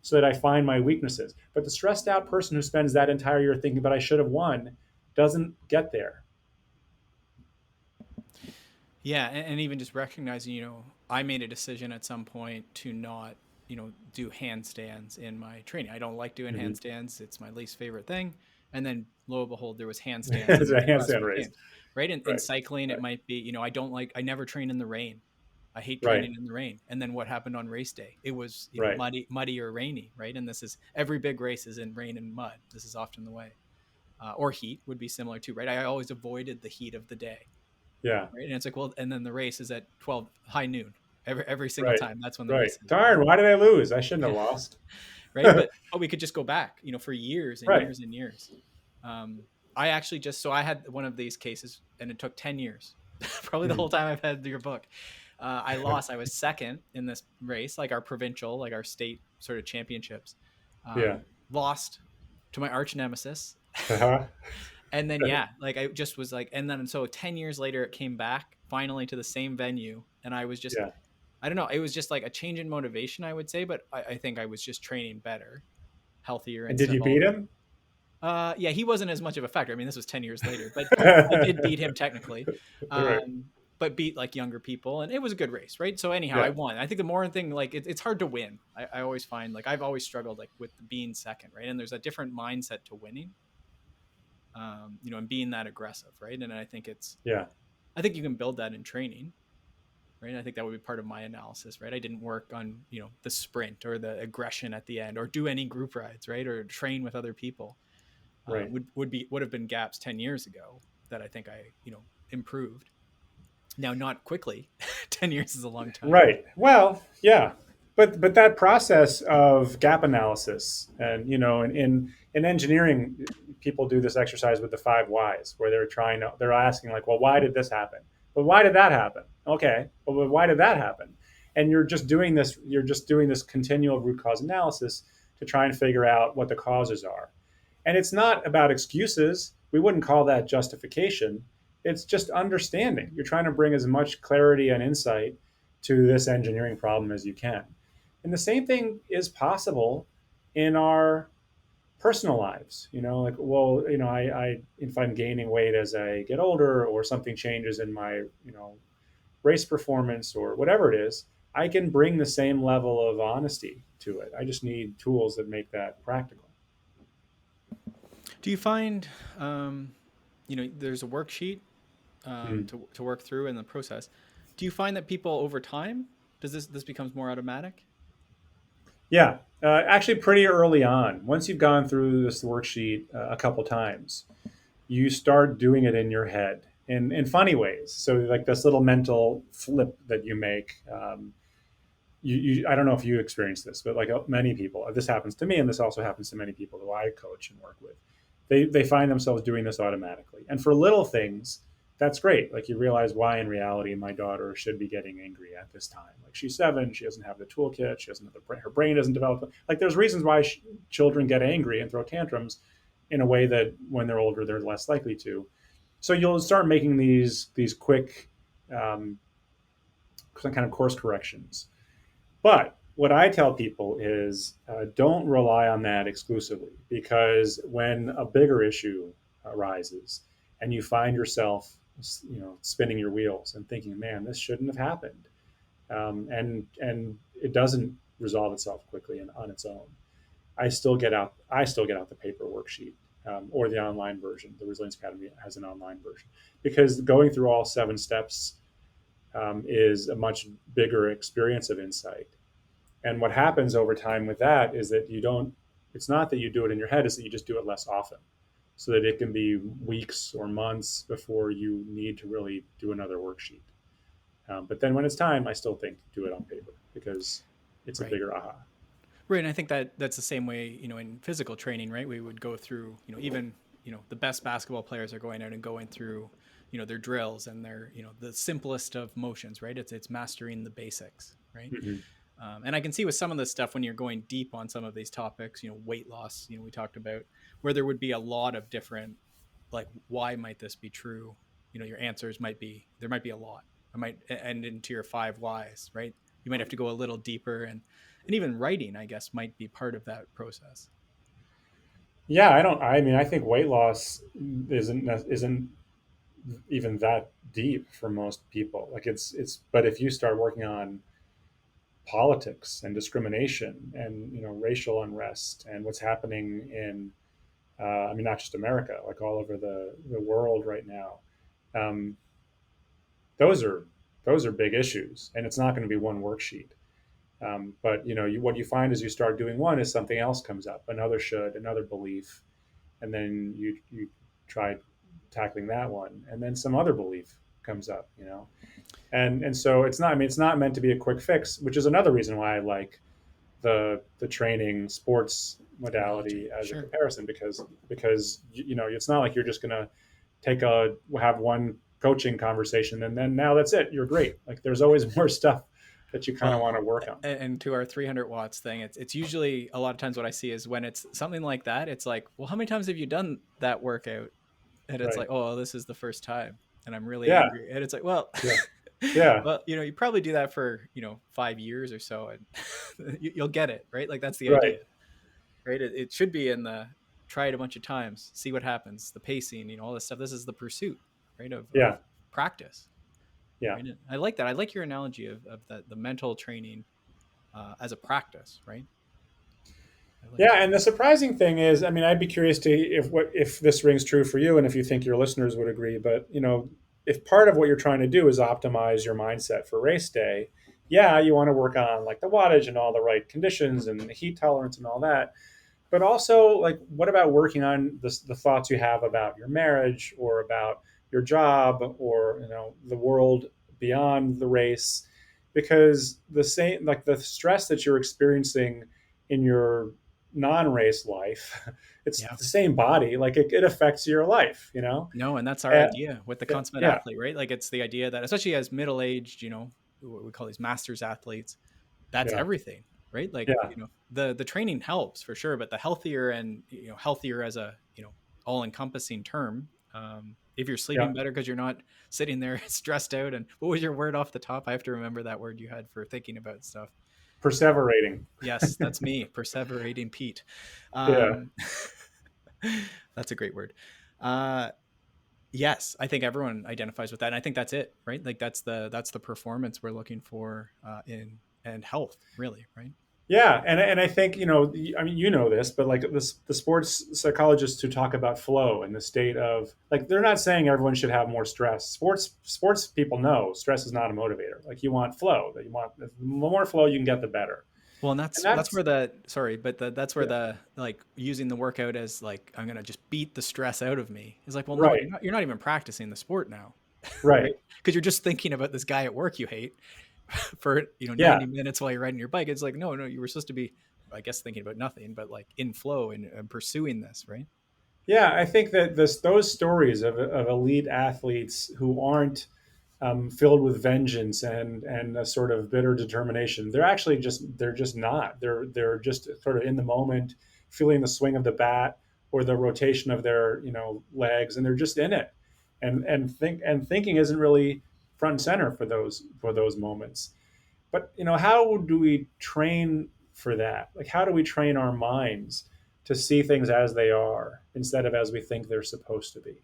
so that I find my weaknesses. But the stressed out person who spends that entire year thinking, but I should have won, doesn't get there. Yeah. And even just recognizing, I made a decision at some point to not do handstands in my training. I don't like doing handstands. It's my least favorite thing. And then lo and behold, there was handstands. It's a handstand race. Right. In cycling, it might be, I never train in the rain. I hate training in the rain. And then what happened on race day? It was muddy or rainy. Right. And every big race is in rain and mud. This is often the way. Or heat would be similar too. Right. I always avoided the heat of the day. Yeah. Right. And it's like, well, and then the race is at high noon. Every single time. That's when the race is. Darn, why did I lose? I shouldn't have lost. Right. But we could just go back, for years and years and years. I actually I had one of these cases and it took 10 years, probably the whole time I've had your book. I lost. I was second in this race, like our provincial, like our state sort of championships. Lost to my arch nemesis. And then, I just was like, and then, so 10 years later, it came back finally to the same venue. And I was just, I don't know, it was just like a change in motivation, I would say. But I think I was just training better, healthier. And did you beat him? Yeah, he wasn't as much of a factor. I mean, this was 10 years later, but I did beat him technically, but beat like younger people. And it was a good race, right? So anyhow, I won. I think the more thing, like it's hard to win. I always find like I've always struggled like with being second, right? And there's a different mindset to winning. And being that aggressive, right? And I think I think you can build that in training, right? And I think that would be part of my analysis, right? I didn't work on, the sprint or the aggression at the end or do any group rides, right? Or train with other people. Right. Would have been gaps 10 years ago that I think I, improved. Now, not quickly. 10 years is a long time. Right. Well, yeah. But that process of gap analysis and, in engineering, people do this exercise with the 5 whys where they're asking like, well, why did this happen? But why did that happen? Okay. Well, why did that happen? And you're just doing this continual root cause analysis to try and figure out what the causes are. And it's not about excuses. We wouldn't call that justification. It's just understanding. You're trying to bring as much clarity and insight to this engineering problem as you can. And the same thing is possible in our personal lives. If I'm gaining weight as I get older or something changes in my, race performance or whatever it is, I can bring the same level of honesty to it. I just need tools that make that practical. Do you find, there's a worksheet to work through in the process. Do you find that people over time, does this becomes more automatic? Yeah, actually pretty early on. Once you've gone through this worksheet a couple times, you start doing it in your head in funny ways. So like this little mental flip that you make, I don't know if you experience this, but like many people, this happens to me, and this also happens to many people who I coach and work with. They find themselves doing this automatically. And for little things, that's great. Like you realize why in reality my daughter should be getting angry at this time. Like she's 7, she doesn't have the toolkit, she doesn't have her brain doesn't develop. Like there's reasons why children get angry and throw tantrums in a way that when they're older they're less likely to. So you'll start making these quick um, kind of course corrections. But what I tell people is don't rely on that exclusively, because when a bigger issue arises and you find yourself, spinning your wheels and thinking, "Man, this shouldn't have happened," and it doesn't resolve itself quickly and on its own, I still get out the paper worksheet, or the online version. The Resilience Academy has an online version, because going through all 7 steps is a much bigger experience of insight. And what happens over time with that is that it's not that you do it in your head, it's that you just do it less often, so that it can be weeks or months before you need to really do another worksheet. But then when it's time, I still think do it on paper, because it's a Right. bigger aha. Right. And I think that's the same way, in physical training, right? We would go through, even, the best basketball players are going out and going through, their drills and their, the simplest of motions, right? It's mastering the basics, right? Mm-hmm. And I can see with some of this stuff, when you're going deep on some of these topics, weight loss, we talked about, where there would be a lot of different, like, why might this be true? Your answers there might be a lot. I might end into your 5 whys, right? You might have to go a little deeper, and even writing, I guess, might be part of that process. Yeah, I think weight loss isn't even that deep for most people. Like but if you start working on politics and discrimination and racial unrest and what's happening in not just America, like all over the world right now, um, those are big issues, and it's not going to be one worksheet. But what you find is you start doing one, is something else comes up, another belief, and then you try tackling that one, and then some other belief comes up, and so it's not meant to be a quick fix, which is another reason why I like the training sports modality as Sure. a comparison, because it's not like you're just gonna have one coaching conversation and then now that's it, you're great. Like there's always more stuff that you kind of want to work on. And to our 300 watts thing, it's usually, a lot of times what I see is when it's something like that, it's like, well, how many times have you done that workout? And it's Right. like, oh, this is the first time, and I'm really Yeah. angry. And it's like, well, Yeah. Yeah. well, you probably do that for 5 years or so, and you'll get it, right? Like that's the Right. idea, right? It should be in the try it a bunch of times, see what happens, the pacing, all this stuff. This is the pursuit, right? Of Yeah. practice. Yeah. Right? I like that. I like your analogy of the mental training as a practice, right? Yeah, and the surprising thing is, I'd be curious to if this rings true for you, and if you think your listeners would agree. But if part of what you're trying to do is optimize your mindset for race day, yeah, you want to work on like the wattage and all the right conditions and the heat tolerance and all that. But also, like, what about working on the thoughts you have about your marriage or about your job or the world beyond the race? Because the stress that you're experiencing in your non-race life, it's the same body. Like it affects your life. No, and that's our And, idea with the consummate yeah, athlete, right? Like it's the idea that, especially as middle-aged, what we call these masters athletes, that's yeah, everything, right? Like, yeah, the training helps for sure, but the healthier, and healthier as a all-encompassing term. If you're sleeping yeah. better because you're not sitting there stressed out, and what was your word off the top? I have to remember that word you had for thinking about stuff. Perseverating. Yes, that's me, perseverating Pete. Yeah, That's a great word. Yes, I think everyone identifies with that, and I think that's it, right? Like that's the performance we're looking for and health, really, right? yeah, and I think this, but like the sports psychologists who talk about flow and the state of, like, they're not saying everyone should have more stress. Sports people know stress is not a motivator. Like you want flow. That you want the more flow you can get, the better. Well, and And that's where that's where yeah, the, like, using the workout as like, I'm gonna just beat the stress out of me is like, well, no, right, you're not even practicing the sport now, right, right? Because you're just thinking about this guy at work you hate for yeah, 90 minutes while you're riding your bike. It's like, no, you were supposed to be, I guess, thinking about nothing but like in flow and pursuing this, right? Yeah, I think that those stories of elite athletes who aren't filled with vengeance and a sort of bitter determination, they're just not. They're just sort of in the moment, feeling the swing of the bat or the rotation of their legs, and they're just in it. And thinking isn't really front and center for those moments. But how do we train for that? Like, how do we train our minds to see things as they are instead of as we think they're supposed to be?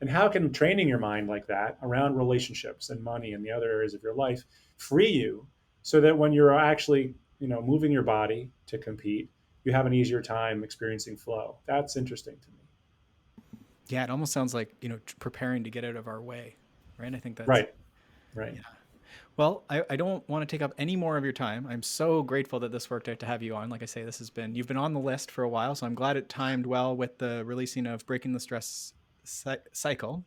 And how can training your mind like that around relationships and money and the other areas of your life free you so that when you're actually, moving your body to compete, you have an easier time experiencing flow? That's interesting to me. Yeah, it almost sounds like, preparing to get out of our way, right? I think that's Right. Right. yeah. Well, I don't want to take up any more of your time. I'm so grateful that this worked out to have you on. Like I say, you've been on the list for a while, so I'm glad it timed well with the releasing of Breaking the Stress Cycle,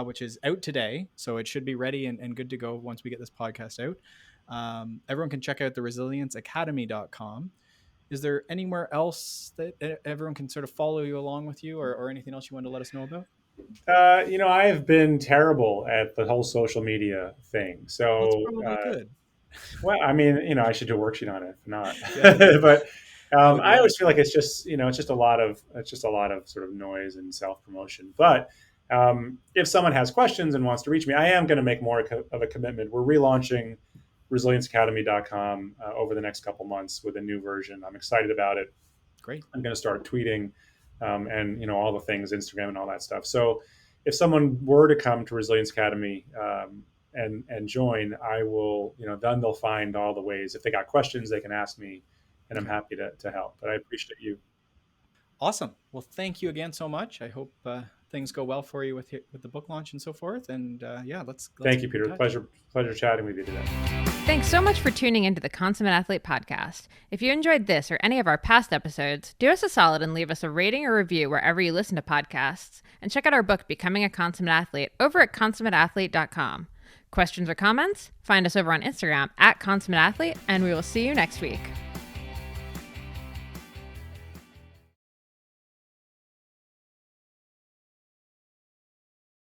which is out today. So it should be ready and good to go once we get this podcast out. Everyone can check out the resilienceacademy.com. Is there anywhere else that everyone can sort of follow you along with you, or anything else you want to let us know about? I have been terrible at the whole social media thing. That's So, probably good. well, I mean, I should do a worksheet on it, if not. Yeah, But that would be I always awesome. feel like it's just a lot of sort of noise and self promotion. But if someone has questions and wants to reach me, I am going to make more of a commitment. We're relaunching resilienceacademy.com over the next couple months with a new version. I'm excited about it. Great. I'm going to start tweeting and all the things, Instagram and all that stuff. So if someone were to come to Resilience Academy and join, I will, then they'll find all the ways. If they got questions, they can ask me, and I'm happy to help. But I appreciate you. Awesome. Well, thank you again so much. I hope things go well for you with the book launch and so forth. And let's Thank you, keep in Peter. touch. Pleasure chatting with you today. Thanks so much for tuning into the Consummate Athlete podcast. If you enjoyed this or any of our past episodes, do us a solid and leave us a rating or review wherever you listen to podcasts. And check out our book, Becoming a Consummate Athlete, over at consummateathlete.com. Questions or comments? Find us over on Instagram @consummateathlete, and we will see you next week.